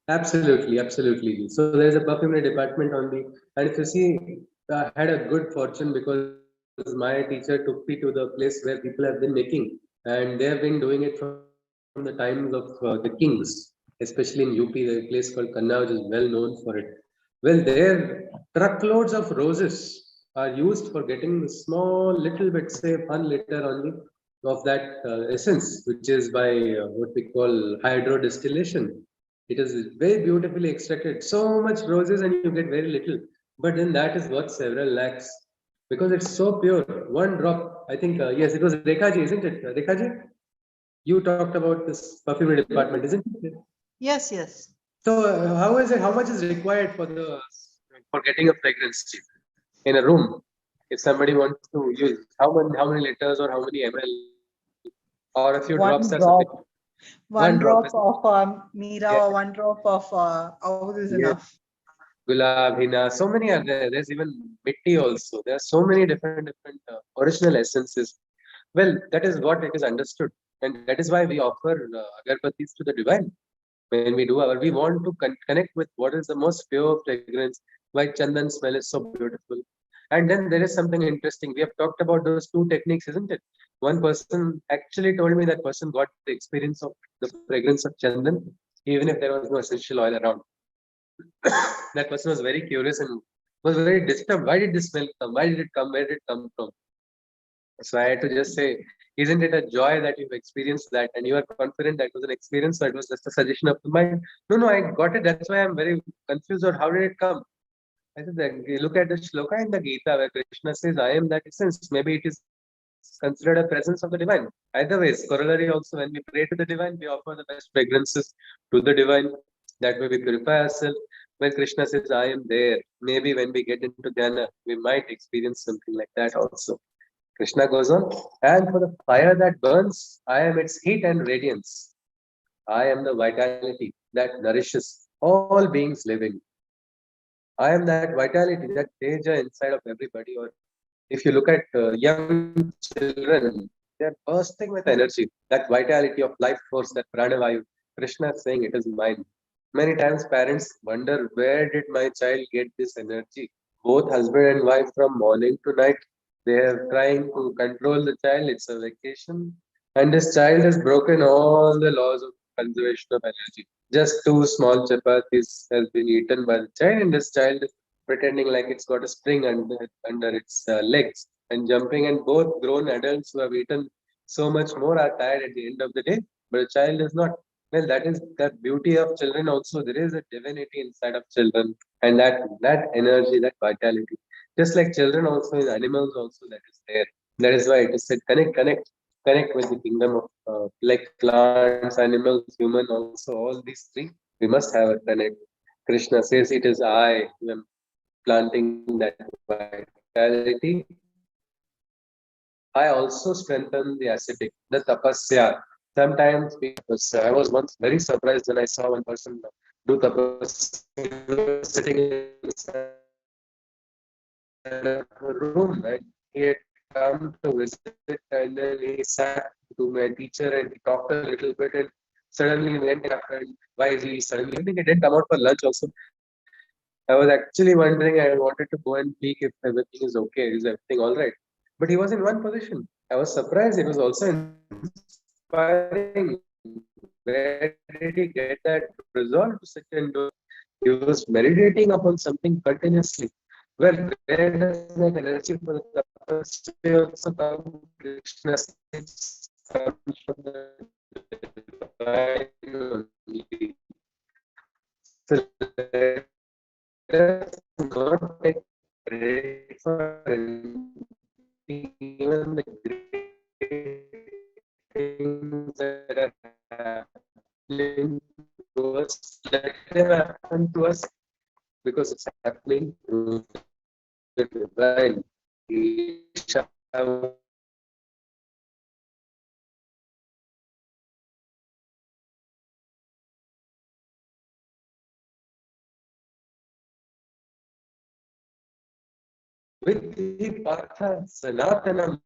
Absolutely. So there's a perfumery department on the, and if you see, I had a good fortune because my teacher took me to the place where people have been making, and they have been doing it from the times of the kings, especially in UP, the place called Kanna, which is well known for it. Well, there truckloads of roses are used for getting small little bit, say 1 liter only of that essence, which is by what we call hydro distillation. It is very beautifully extracted. So much roses and you get very little, but then that is worth several lakhs because it's so pure. One drop. I think yes, it was Rekhaji, isn't it? Rekhaji, you talked about this perfumery department, isn't it? Yes. So how is it? How much is required for getting a fragrance in a room? If somebody wants to use how many liters or how many ml or a few drops or something? One drop of Mira or 1 drop of oud is enough. Gulab, Hina, so many are there. There's even Mitti also. There are so many different original essences. Well, that is what it is understood. And that is why we offer agarbatis to the divine. When we do we want to connect with what is the most pure fragrance, why Chandan smell is so beautiful. And then there is something interesting. We have talked about those two techniques, isn't it? One person actually told me that person got the experience of the fragrance of Chandan, even if there was no essential oil around. That person was very curious and was very disturbed. Why did this smell come? Why did it come? Where did it come from? So I had to just say, isn't it a joy that you've experienced that and you are confident that was an experience, so it was just a suggestion of the mind? No, I got it. That's why I'm very confused. Or how did it come? I said, look at the shloka in the Gita where Krishna says, I am that essence. Maybe it is considered a presence of the divine. Either ways, corollary also, when we pray to the divine, we offer the best fragrances to the divine. That way we purify ourselves. When Krishna says, I am there, maybe when we get into dhyana, we might experience something like that also. Krishna goes on, and for the fire that burns, I am its heat and radiance. I am the vitality that nourishes all beings living. I am that vitality, that teja inside of everybody. Or if you look at young children, they're bursting with energy, that vitality of life force, that pranavayu. Krishna is saying it is mine. Many times parents wonder, where did my child get this energy? Both husband and wife from morning to night, they are trying to control the child. It's a vacation. And this child has broken all the laws of conservation of energy. Just two small chapatis has been eaten by the child, and this child is pretending like it's got a spring under its legs and jumping. And both grown adults who have eaten so much more are tired at the end of the day, but a child is not. Well, that is the beauty of children also. There is a divinity inside of children, and that energy, that vitality. Just like children also in animals also that is there. That is why it is said connect with the kingdom of like plants, animals, human also, all these three. We must have a connect. Krishna says it is I who am planting that vitality. I also strengthen the ascetic, the tapasya. Sometimes I was once very surprised when I saw one person do tapasya sitting inside a room, right? He had come to visit and then he sat to my teacher and he talked a little bit and suddenly went after why is he suddenly I think he didn't come out for lunch also. I was actually wondering, I wanted to go and peek if everything is okay, is everything all right? But he was in one position. I was surprised. It was also inspiring. Where did he get that resolve to sit and do? He was meditating upon something continuously. Well, where does that energy for the tapasya also come? Krishna comes from the divine only. So things that are happening to us, let them happen to us because it's happening through the divine. Vidhi Partha Sanatanam.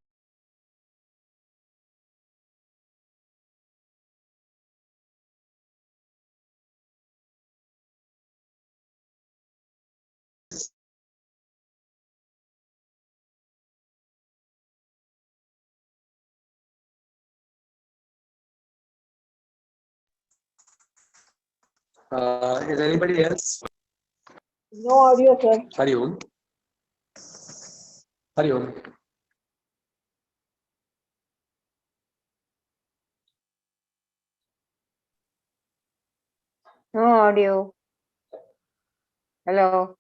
Is anybody else? No audio, sir. Hari Om. Hari Om. No audio. Hello.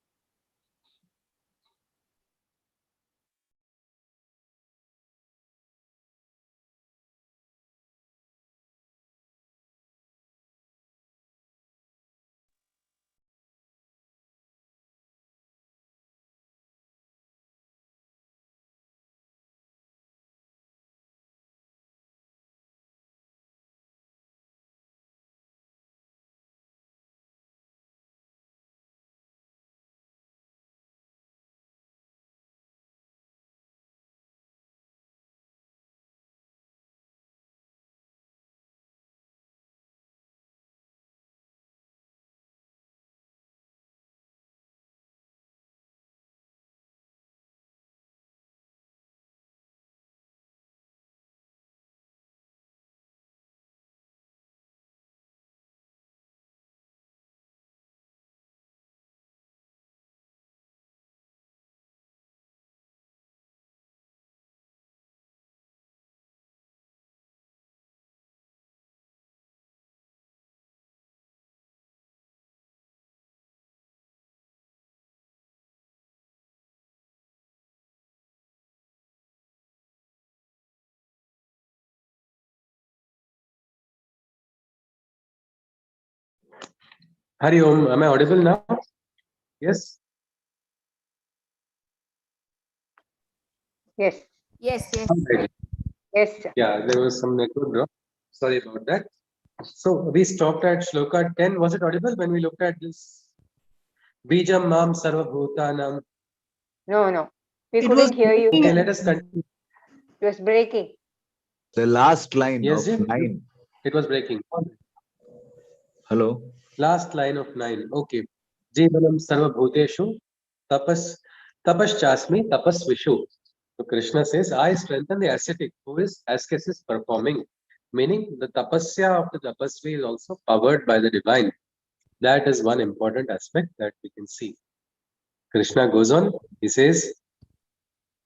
Hari Om. Am I audible now? Yes. Yes. Yes, yes. Alright. Yes. Sir. Yeah, there was some network drop. Sorry about that. So we stopped at shloka 10. Was it audible when we looked at this? Bijam mam sarva bhutanam. No, no. We It couldn't was hear you. Okay, Sir. let us continue. It was breaking. The last line Yes, of Jim? 9. It was breaking. Hello. Last line of 9. Okay. Jivanam sarva bhuteshu tapas tapaschasmi tapasvishu. So Krishna says, I strengthen the ascetic who is ascesis performing. Meaning the tapasya of the tapasvi is also powered by the divine. That is one important aspect that we can see. Krishna goes on, he says,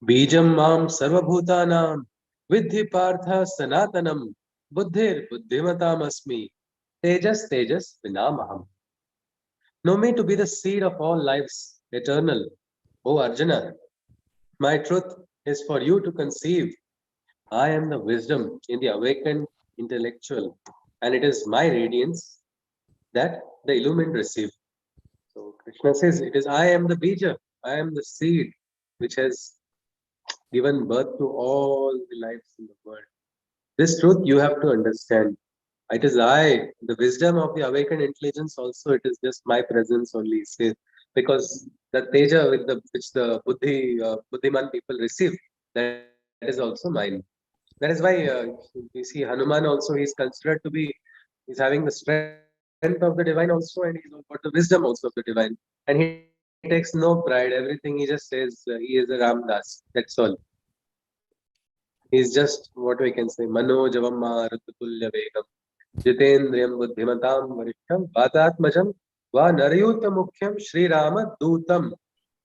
Bijam mam sarvabhutanam vidhi partha sanatanam buddhir buddhimatam asmi tejas tejas vinamaham. Know me to be the seed of all lives, eternal. O Arjuna, my truth is for you to conceive. I am the wisdom in the awakened intellectual, and it is my radiance that the illumined receive. So Krishna says, it is I am the bija, I am the seed which has given birth to all the lives in the world. This truth you have to understand. It is I, the wisdom of the awakened intelligence also, it is just my presence only. Say, because the teja with the which the buddhiman people receive, that is also mine. That is why we see Hanuman also, he is considered to be, he's having the strength of the divine also, and he's got the wisdom also of the divine. And he takes no pride. Everything he just says, he is a Ramdas. That's all. He's just what we can say, Mano Javamma Rutulya Vegam. Jitendriyam Buddhimatam Varisham Vatatmajam Va Narayuta Mukhyam Sri Rama Dutam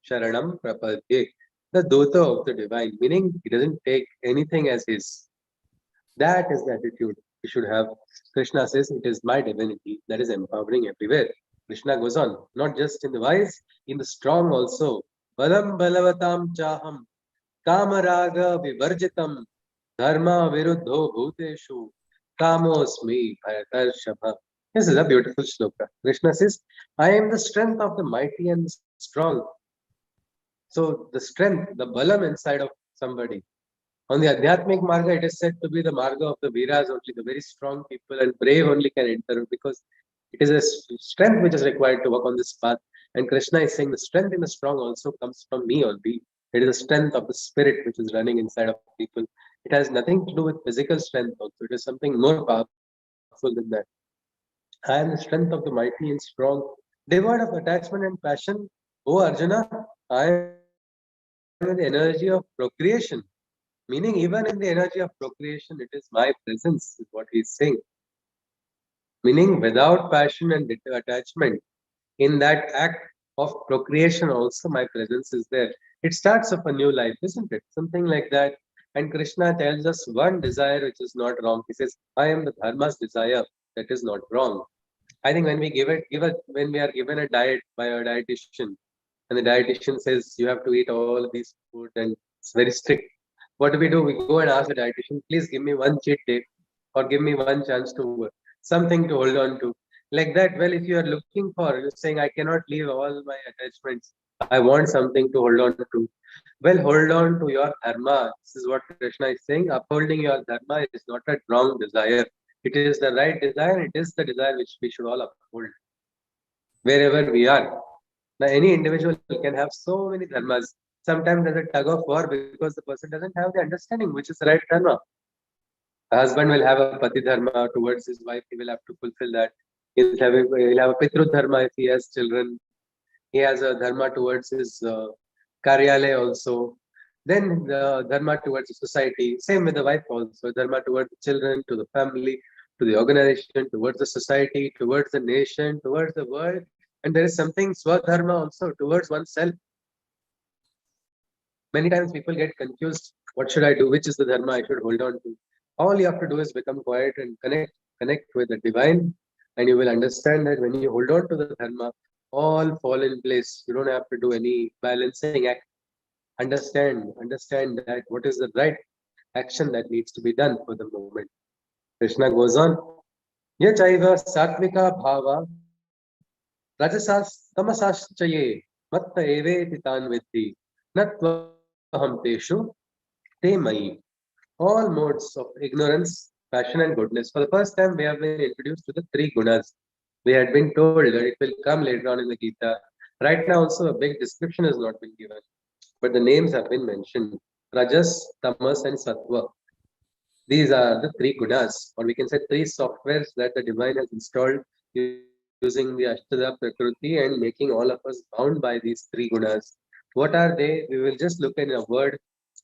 Sharanam Prapadye. The Duta of the divine, meaning he doesn't take anything as his. That is the attitude we should have. Krishna says, it is my divinity that is empowering everywhere. Krishna goes on, not just in the wise, in the strong also. Balam balavatam chaham, kamaraga vivarjitam, dharma viruddho bhuteshu, Kamosmi Bharatarshava. This is a beautiful shloka. Krishna says, I am the strength of the mighty and the strong. So the strength, the balam inside of somebody. On the Adhyatmic Marga, it is said to be the Marga of the Viras only, the very strong people and brave only can enter because it is a strength which is required to walk on this path. And Krishna is saying the strength in the strong also comes from me only. It is the strength of the spirit which is running inside of people. It has nothing to do with physical strength also. It is something more powerful than that. I am the strength of the mighty and strong, devoid of attachment and passion. O Arjuna, I am in the energy of procreation. Meaning, even in the energy of procreation, it is my presence, is what he is saying. Meaning, without passion and attachment, in that act of procreation, also my presence is there. It starts up a new life, isn't it? Something like that. And Krishna tells us one desire which is not wrong. He says, I am the dharma's desire that is not wrong. I think when we when we are given a diet by a dietitian, and the dietitian says you have to eat all these food and it's very strict. What do? We go and ask the dietitian, please give me one cheat day or give me one chance to something to hold on to. Like that, well, if you are looking for, you're saying, I cannot leave all my attachments. I want something to hold on to. Well, hold on to your dharma. This is what Krishna is saying. Upholding your dharma is not a wrong desire. It is the right desire. It is the desire which we should all uphold wherever we are. Now, any individual can have so many dharmas. Sometimes there's a tug of war because the person doesn't have the understanding which is the right dharma. A husband will have a pati dharma towards his wife. He will have to fulfill that. He'll have a pitru dharma if he has children. He has a dharma towards his karyalaya also. Then the dharma towards the society. Same with the wife also. Dharma towards the children, to the family, to the organization, towards the society, towards the nation, towards the world. And there is something swadharma also towards oneself. Many times people get confused. What should I do? Which is the dharma I should hold on to? All you have to do is become quiet and connect with the divine, and you will understand that when you hold on to the dharma, all fall in place. You don't have to do any balancing act. Understand that what is the right action that needs to be done for the moment. Krishna goes on. Yachaiva satvika bhava rajasas tamasaschaye matta eveti tan viddhi natvaham teshu te mai. All modes of ignorance, passion, and goodness. For the first time, we have been introduced to the three gunas. We had been told that it will come later on in the Gita. Right now, also, a big description has not been given, but the names have been mentioned. Rajas, Tamas, and Sattva. These are the three gunas, or we can say three softwares that the divine has installed using the Ashtadha Prakriti and making all of us bound by these three gunas. What are they? We will just look in a word.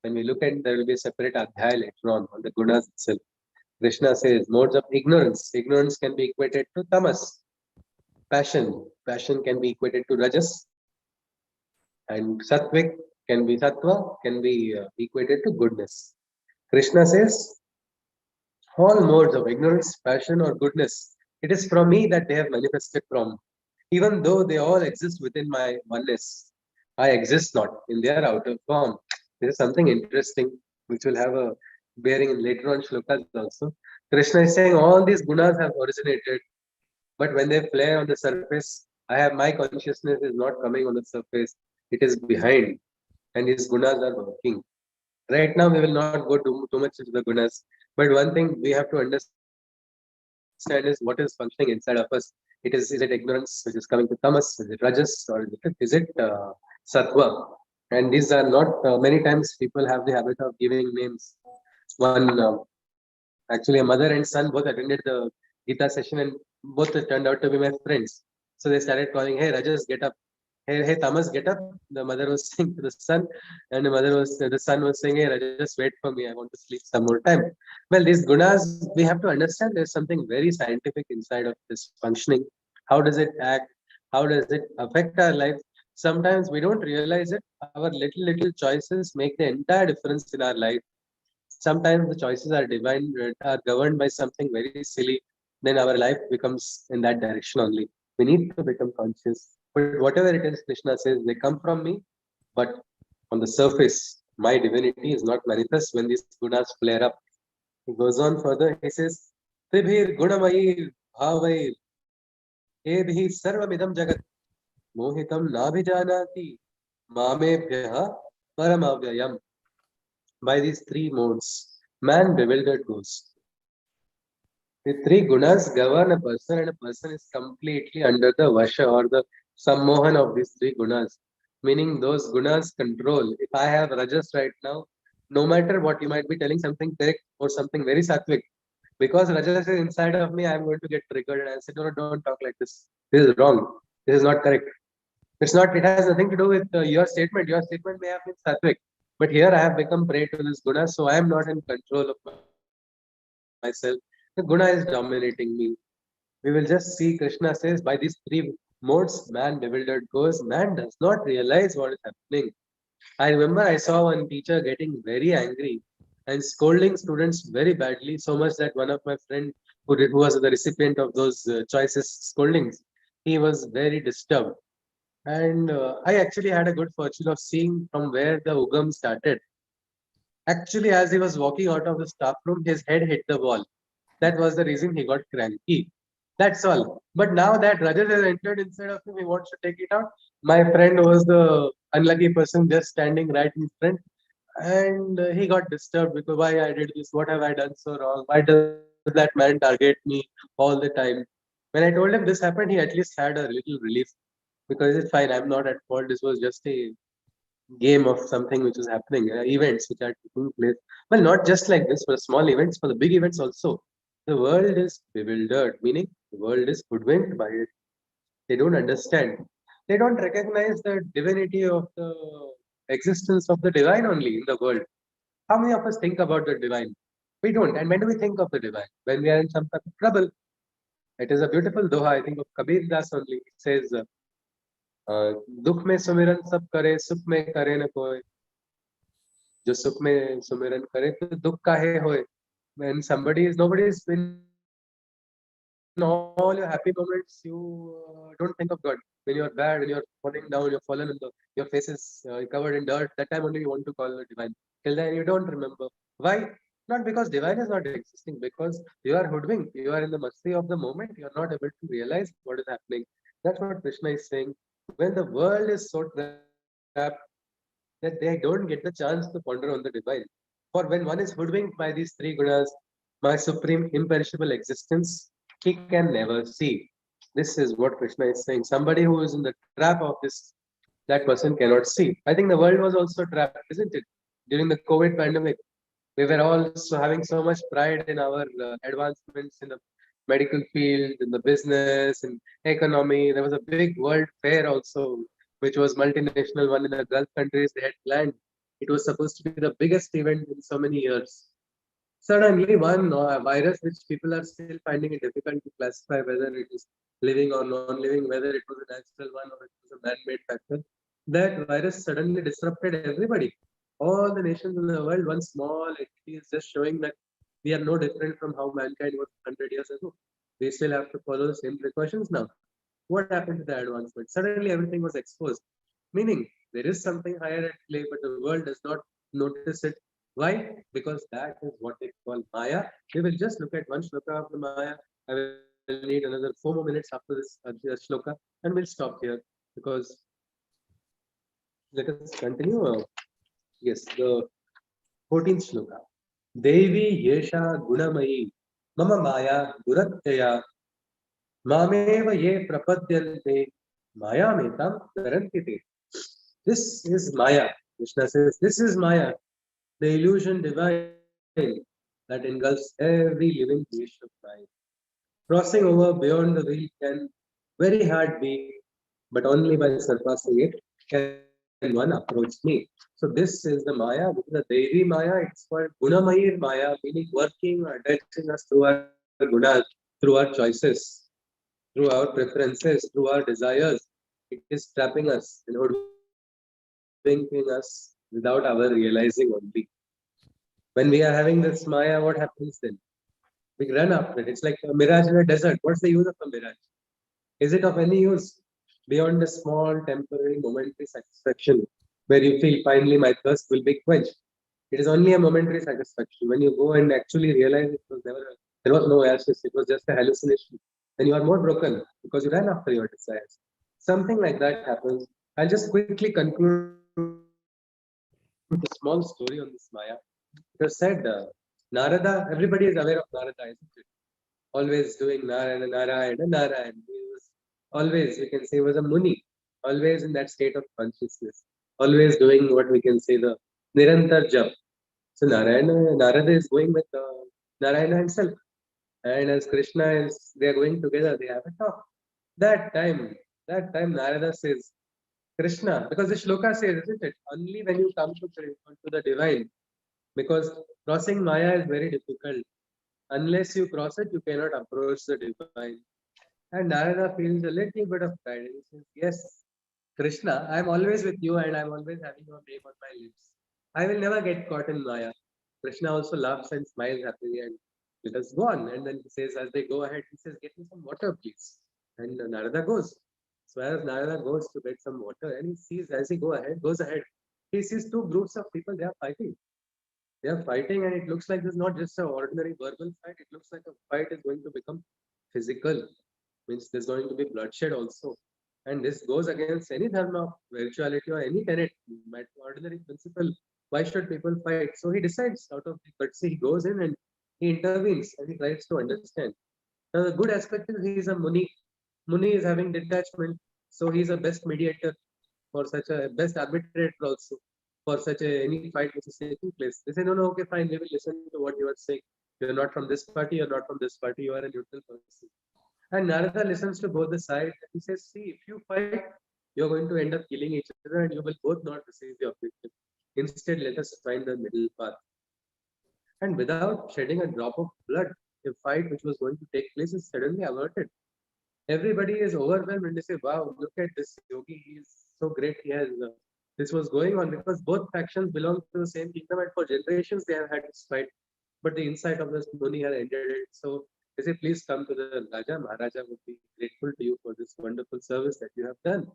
When we look at, there will be a separate adhyay later on the gunas itself. Krishna says modes of ignorance. Ignorance can be equated to tamas. Passion can be equated to rajas. And sattvic can be sattva, can be equated to goodness. Krishna says all modes of ignorance, passion, or goodness, it is from me that they have manifested from. Even though they all exist within my oneness, I exist not in their outer form. This is something interesting which will have a bearing in later on shlokas also. Krishna is saying all these gunas have originated, but when they flare on the surface, I have my consciousness is not coming on the surface, it is behind, and these gunas are working. Right now, we will not go too much into the gunas, but one thing we have to understand is what is functioning inside of us. Is it ignorance which is coming to tamas? Is it rajas or is it sattva? And these are not many times people have the habit of giving names. One actually a mother and son both attended the Gita session and both turned out to be my friends. So they started calling, "Hey Rajas, get up! Hey Tamas, get up!" The mother was saying to the son, and the son was saying, "Hey Rajas, wait for me. I want to sleep some more time." Well, these gunas we have to understand. There's something very scientific inside of this functioning. How does it act? How does it affect our life? Sometimes we don't realize it. Our little choices make the entire difference in our life. Sometimes the choices are divine, are governed by something very silly. Then our life becomes in that direction only. We need to become conscious. But whatever it is, Krishna says, they come from me. But on the surface, my divinity is not manifest when these gunas flare up. He goes on further. He says, Tribhir gunamayi bhavai ebhi sarvamidam jagat mohitam nabhijanati mamebhyaha paramavyayam. By these three modes, man bewildered goes. The three gunas govern a person, and a person is completely under the vasha or the sammohan of these three gunas. Meaning those gunas control. If I have rajas right now, no matter what you might be telling something correct or something very sattvic, because rajas is inside of me, I'm going to get triggered and I'll say, no, don't talk like this. This is wrong. This is not correct. It's not. It has nothing to do with your statement. Your statement may have been sattvic, but here I have become prey to this guna, so I am not in control of myself. The guna is dominating me. We will just see Krishna says by these three modes, man bewildered goes. Man does not realize what is happening. I remember I saw one teacher getting very angry and scolding students very badly, so much that one of my friend who was the recipient of those choicest scoldings, he was very disturbed. And I actually had a good fortune of seeing from where the Ugam started. Actually, as he was walking out of the staff room, his head hit the wall. That was the reason he got cranky. That's all. But now that Rajat has entered inside of him, he wants to take it out. My friend was the unlucky person just standing right in front. And he got disturbed because why I did this, what have I done so wrong? Why does that man target me all the time? When I told him this happened, he at least had a little relief because it's fine, I'm not at fault. This was just a game of something which is happening, events which are taking place. Well, not just like this for small events, for the big events also. The world is bewildered, meaning the world is hoodwinked by it. They don't understand. They don't recognize the divinity of the existence of the divine only in the world. How many of us think about the divine? We don't. And when do we think of the divine? When we are in some type of trouble. It is a beautiful doha, I think, of Kabir Das only. It says, दुख में सुमिरन सब करे सुख में करे न कोई जो सुख में सुमिरन करे तो दुख काहे होए when somebody is nobody is in all your happy moments you don't think of God when you're bad when you're falling down you're fallen in the your face is covered in dirt that time only you want to call the divine till then you don't remember why not because divine is not existing because you are hoodwinked you are in the mercy of the moment you are not able to realize what is happening that's what Krishna is saying when the world is so trapped that they don't get the chance to ponder on the divine. For when one is hoodwinked by these three gunas, my supreme imperishable existence, he can never see. This is what Krishna is saying. Somebody who is in the trap of this, that person cannot see. I think the world was also trapped, isn't it? During the COVID pandemic, we were all having so much pride in our advancements in the medical field, in the business, in economy. There was a big world fair also, which was multinational one in the Gulf countries. They had planned. It was supposed to be the biggest event in so many years. Suddenly, one virus which people are still finding it difficult to classify whether it is living or non-living, whether it was a natural one or it was a man-made factor. That virus suddenly disrupted everybody. All the nations in the world, one small entity is just showing that we are no different from how mankind was 100 years ago. We still have to follow the same precautions now. What happened to the advancement? Suddenly everything was exposed. Meaning there is something higher at play, but the world does not notice it. Why? Because that is what they call Maya. We will just look at one shloka of the Maya. I will need another 4 more minutes after this shloka, and we'll stop here because let us continue. Yes, the 14th shloka. Devi Yesha Gunamayi Mama Maya Duratyaya Mameva Ye Prapadyante Maya Metam Tarantite. This is Maya. Krishna says, this is Maya, the illusion divine that engulfs every living creation of mind. Crossing over beyond the veil can very hard be, but only by surpassing it can one approach me. So this is the Maya, this is the Devi Maya, it's called Gunamayir Maya, meaning working or attaching us through our gunas, through our choices, through our preferences, through our desires. It is trapping us and hoodwinking us without our realizing only. When we are having this Maya, what happens then? We run after it. It's like a mirage in a desert. What's the use of a mirage? Is it of any use? Beyond a small, temporary, momentary satisfaction, where you feel finally my thirst will be quenched. It is only a momentary satisfaction. When you go and actually realize it was never There was no ashes, it was just a hallucination. Then you are more broken because you ran after your desires. Something like that happens. I'll just quickly conclude a small story on this Maya. It was said, Narada, everybody is aware of Narada, isn't it? Always doing Narayana, Narayana, Narayana. He was always, we can say, was a Muni, always in that state of consciousness, always doing what we can say the Nirantar Jap. So Narada is going with Narayana himself. And as Krishna is, they are going together, they have a talk. That time, Narada says, Krishna, because the shloka says, isn't it? Only when you come to the divine, because crossing Maya is very difficult. Unless you cross it, you cannot approach the divine. And Narada feels a little bit of pride. He says, yes, Krishna, I'm always with you and I'm always having your name on my lips. I will never get caught in Maya. Krishna also laughs and smiles happily and let us go on. And then he says, as they go ahead, he says, get me some water, please. And Narada goes. So as Narada goes to get some water, and he sees as he goes ahead, he sees two groups of people, they are fighting. They are fighting, and it looks like this is not just an ordinary verbal fight. It looks like a fight is going to become physical. Means there's going to be bloodshed also. And this goes against any dharma of virtuality or any tenet, ordinary principle. Why should people fight? So he decides out of the courtesy, he goes in and he intervenes and he tries to understand. Now the good aspect is he is a Muni. Muni is having detachment, so he is a best mediator for such a best arbitrator also for such a any fight which is taking place. They say, no, okay, fine, we will listen to what you are saying. You're not from this party, you're not from this party, you are a neutral person. And Narada listens to both the sides. He says, see, if you fight, you're going to end up killing each other and you will both not receive the objective. Instead, let us find the middle path. And without shedding a drop of blood, a fight which was going to take place is suddenly averted. Everybody is overwhelmed and they say, wow, look at this yogi, he is so great. He has this was going on because both factions belong to the same kingdom and for generations they have had this fight. But the insight of this Muni had ended it. So they say, please come to the Raja. Maharaja would be grateful to you for this wonderful service that you have done.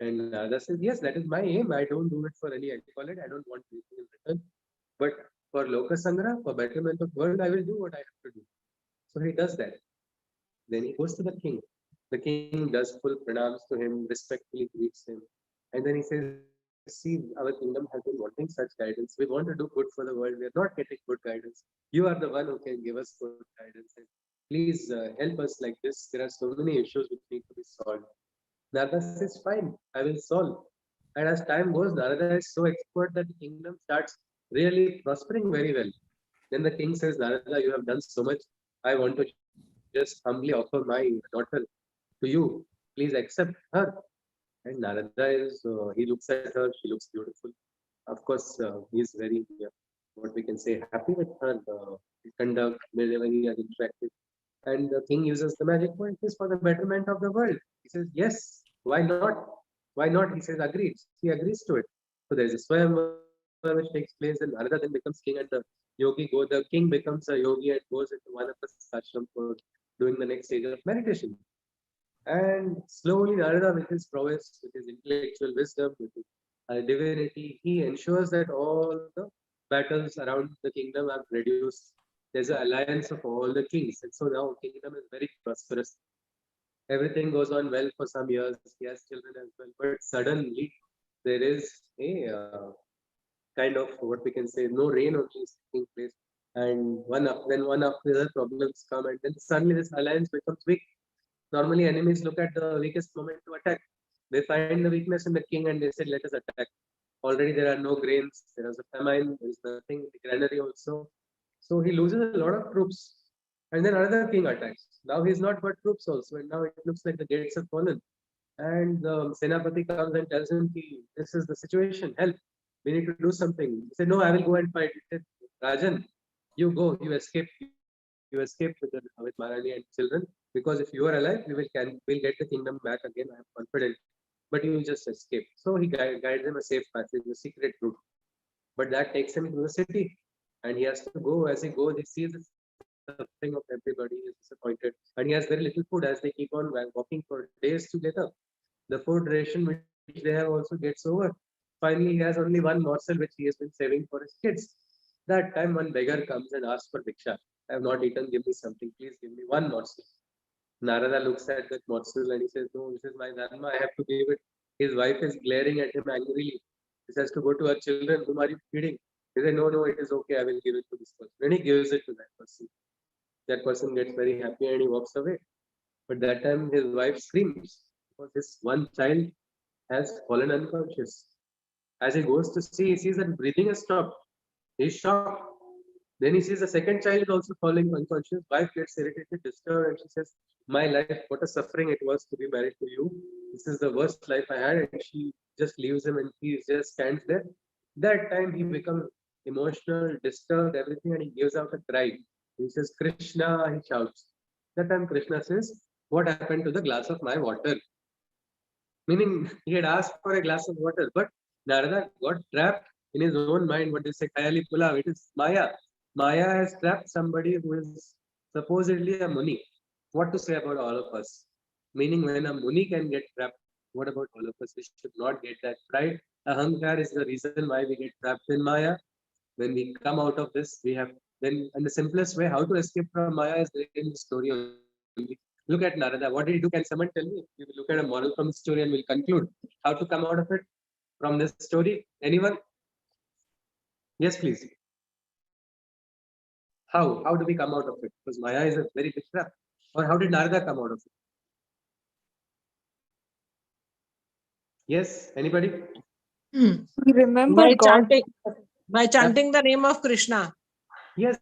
And Narada says, yes, that is my aim. I don't do it for any accolade. I don't want anything in return. But for Loka Sangra, for betterment of the world, I will do what I have to do. So he does that. Then he goes to the king. The king does full pranams to him, respectfully greets him. And then he says, see, our kingdom has been wanting such guidance. We want to do good for the world. We are not getting good guidance. You are the one who can give us good guidance. And please help us like this. There are so many issues which need to be solved. Narada says, fine, I will solve. And as time goes, Narada is so expert that the kingdom starts really prospering very well. Then the king says, Narada, you have done so much. I want to just humbly offer my daughter to you. Please accept her. And Narada is, he looks at her, she looks beautiful. Of course, he is very, what we can say, happy with her conduct whenever he has interacted. And the king uses the magic word, it is for the betterment of the world. He says, yes, why not? Why not? He says, agrees. He agrees to it. So there is a swayamvar which takes place, and Narada then becomes king, and the king becomes a yogi and goes into one of the ashram for doing the next stage of meditation. And slowly Narada, with his prowess, with his intellectual wisdom, with his divinity, he ensures that all the battles around the kingdom are reduced. There's an alliance of all the kings, and so now kingdom is very prosperous. Everything goes on well for some years. He has children as well, but suddenly there is a kind of what we can say no rain only is taking place, and one after the other problems come, and then suddenly this alliance becomes weak. Normally, enemies look at the weakest moment to attack. They find the weakness in the king and they said, let us attack. Already there are no grains, there is a famine, there is nothing, the granary also. So he loses a lot of troops. And then another king attacks. Now he's not got troops also, and now it looks like the gates have fallen. And the Senapati comes and tells him, this is the situation, help. We need to do something. He said, no, I will go and fight. He said, Rajan, you go, you escape. You escape with Maharani and children, because if you are alive, we'll get the kingdom back again. I am confident. But you will just escape. So he guides him a safe passage, a secret route. But that takes him to the city, and he has to go. As he goes, he sees the suffering of everybody. He is disappointed, and he has very little food. As they keep on walking for days together, the food ration which they have also gets over. Finally, he has only one morsel which he has been saving for his kids. That time, one beggar comes and asks for Diksha. I have not eaten, give me something, please give me one morsel. Narada looks at that morsel and he says, no, this is my dharma, I have to give it. His wife is glaring at him angrily. He says to go to her children, whom are you feeding? He says, no, it is okay, I will give it to this person. Then he gives it to that person. That person gets very happy and he walks away. But that time his wife screams because his one child has fallen unconscious. As he goes to see, he sees that breathing has stopped. He's shocked. Then he sees the second child is also falling unconscious. Wife gets irritated, disturbed, and she says, my life, what a suffering it was to be married to you. This is the worst life I had. And she just leaves him and he just stands there. That time he becomes emotional, disturbed, everything, and he gives out a cry. He says, Krishna, he shouts. That time Krishna says, what happened to the glass of my water? Meaning he had asked for a glass of water, but Narada got trapped in his own mind. What they say, Khayali Pulav, it is Maya. Maya has trapped somebody who is supposedly a Muni. What to say about all of us? Meaning when a Muni can get trapped, what about all of us? We should not get that pride. Ahankar is the reason why we get trapped in Maya. When we come out of this, we have then, and the simplest way how to escape from Maya is in the story only. Look at Narada. What did he do? Can someone tell me? We will look at a moral from the story and we'll conclude how to come out of it from this story. Anyone? Yes, please. How? How do we come out of it? Because Maya is a very big trap. Or how did Narada come out of it? Yes, anybody? Remember God. By chanting the name of Krishna. Yes,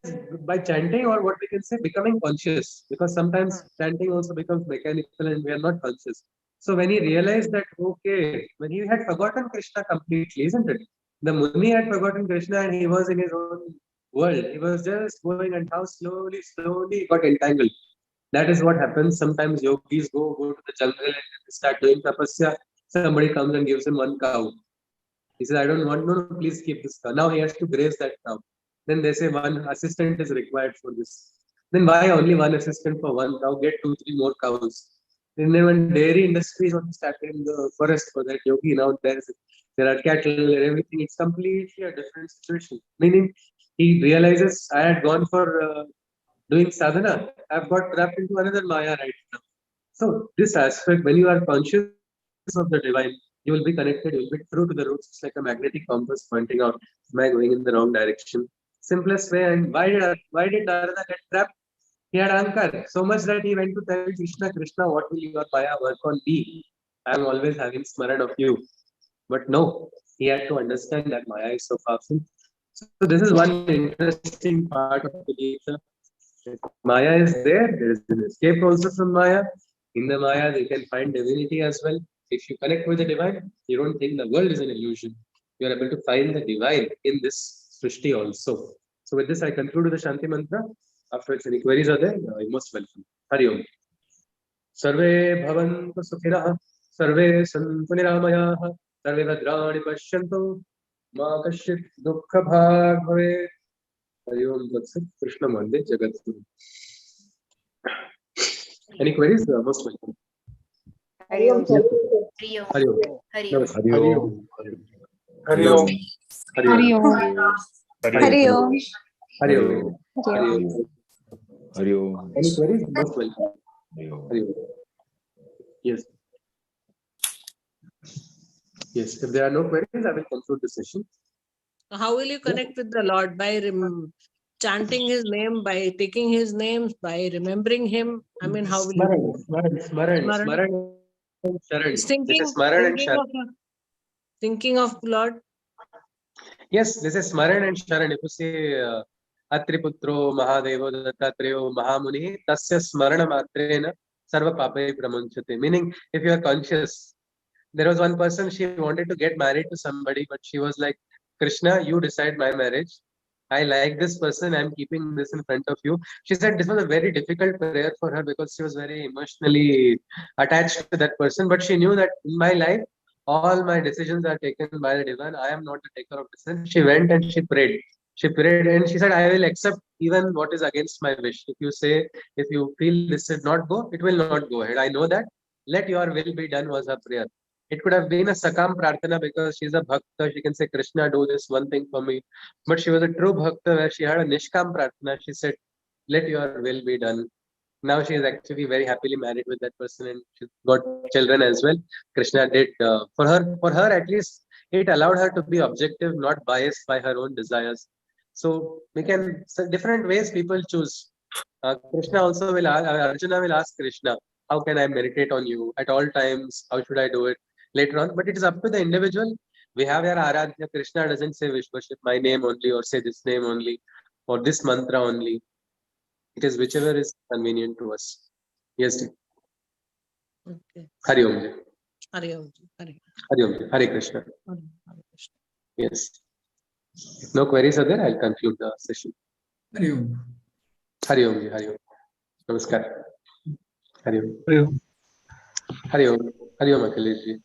by chanting, or what we can say, becoming conscious. Because sometimes chanting also becomes mechanical and we are not conscious. So when he realized that, okay, when he had forgotten Krishna completely, isn't it? The Muni had forgotten Krishna and he was in his own world. He was just going, and how slowly he got entangled. That is what happens. Sometimes yogis go to the jungle and start doing tapasya. Somebody comes and gives him one cow. He says, I don't want, no, please keep this cow. Now he has to graze that cow. Then they say one assistant is required for this. Then why only one assistant for one cow? Get 2-3 more cows. And then when dairy industry is started in the forest for that yogi, now there are cattle and everything. It's completely a different situation. Meaning he realizes I had gone for doing sadhana. I've got trapped into another Maya right now. So this aspect, when you are conscious of the divine, you will be connected, you will be true to the roots. It's like a magnetic compass pointing out, am I going in the wrong direction? Simplest way. And why did Narada get trapped? He had ankar so much that he went to tell Krishna, what will your Maya work on me? I am always having smaran of you. But no, he had to understand that Maya is so powerful. So this is one interesting part of the Gita. Maya is there is an escape also from Maya. In the Maya, they can find divinity as well. If you connect with the divine, you don't think the world is an illusion. You are able to find the divine in this Srishti also. So with this, I conclude the Shanti Mantra. After any queries are there, you're most welcome. Hari Om. Sarve bhavantu sukhinaha, sarve santu niramayaha, sarve bhadrani pashyantu, ma kashit dukkha bhag bhavet. Hari Om Tatsat, Krishna Mande Jagat Guru. Any queries? Most welcome. Hari Om. Hari Om. Hari Om. Hari Om. Hari Om. Hari Om. Hari Om. Hari Om. Hari Om. Hari Om. Any queries? Most welcome. Hari Om. Yes. Yes. If there are no queries, I will conclude the session. How will you connect with the Lord? By chanting his name, by taking his names, by remembering him? I mean, how will you? Smaran and Sharan. Thinking of Lord? Yes, this is Smaran and Sharan. If you say Atriputro Mahadevo Dattatreyo Mahamuni, Tasya Smarana Matrena Sarva Papai Pramunchate. Meaning, if you are conscious, there was one person, she wanted to get married to somebody, but she was like, Krishna, you decide my marriage. I like this person, I'm keeping this in front of you. She said this was a very difficult prayer for her because she was very emotionally attached to that person. But she knew that in my life, all my decisions are taken by the divine. I am not the taker of decisions. She went and she prayed. She prayed and she said, I will accept even what is against my wish. If you say, if you feel this should not go, it will not go ahead. I know that. Let your will be done was her prayer. It could have been a Sakam Prarthana because she's a Bhakta. She can say, Krishna, do this one thing for me. But she was a true Bhakta where she had a Nishkam Prarthana. She said, let your will be done. Now she is actually very happily married with that person, and she's got children as well. Krishna did for her at least. It allowed her to be objective, not biased by her own desires. So we can, so different ways people choose. Krishna also will ask, Arjuna will ask Krishna, how can I meditate on you at all times? How should I do it later on? But it is up to the individual. We have your Aradhya. Krishna doesn't say worship my name only, or say this name only, or this mantra only. It is whichever is convenient to us. Yes, dear. Okay. Hari Om. Ji. Hari Om. Hari. Hari Om. Ji. Hare Krishna. Hare Krishna. Yes. If no queries are there, I'll conclude the session. Hari Om. Hari Om. Ji. Hari Om. Namaskar. Hari Om. Hari Om. Hari Om. Hari Om, Akhilesh Ji.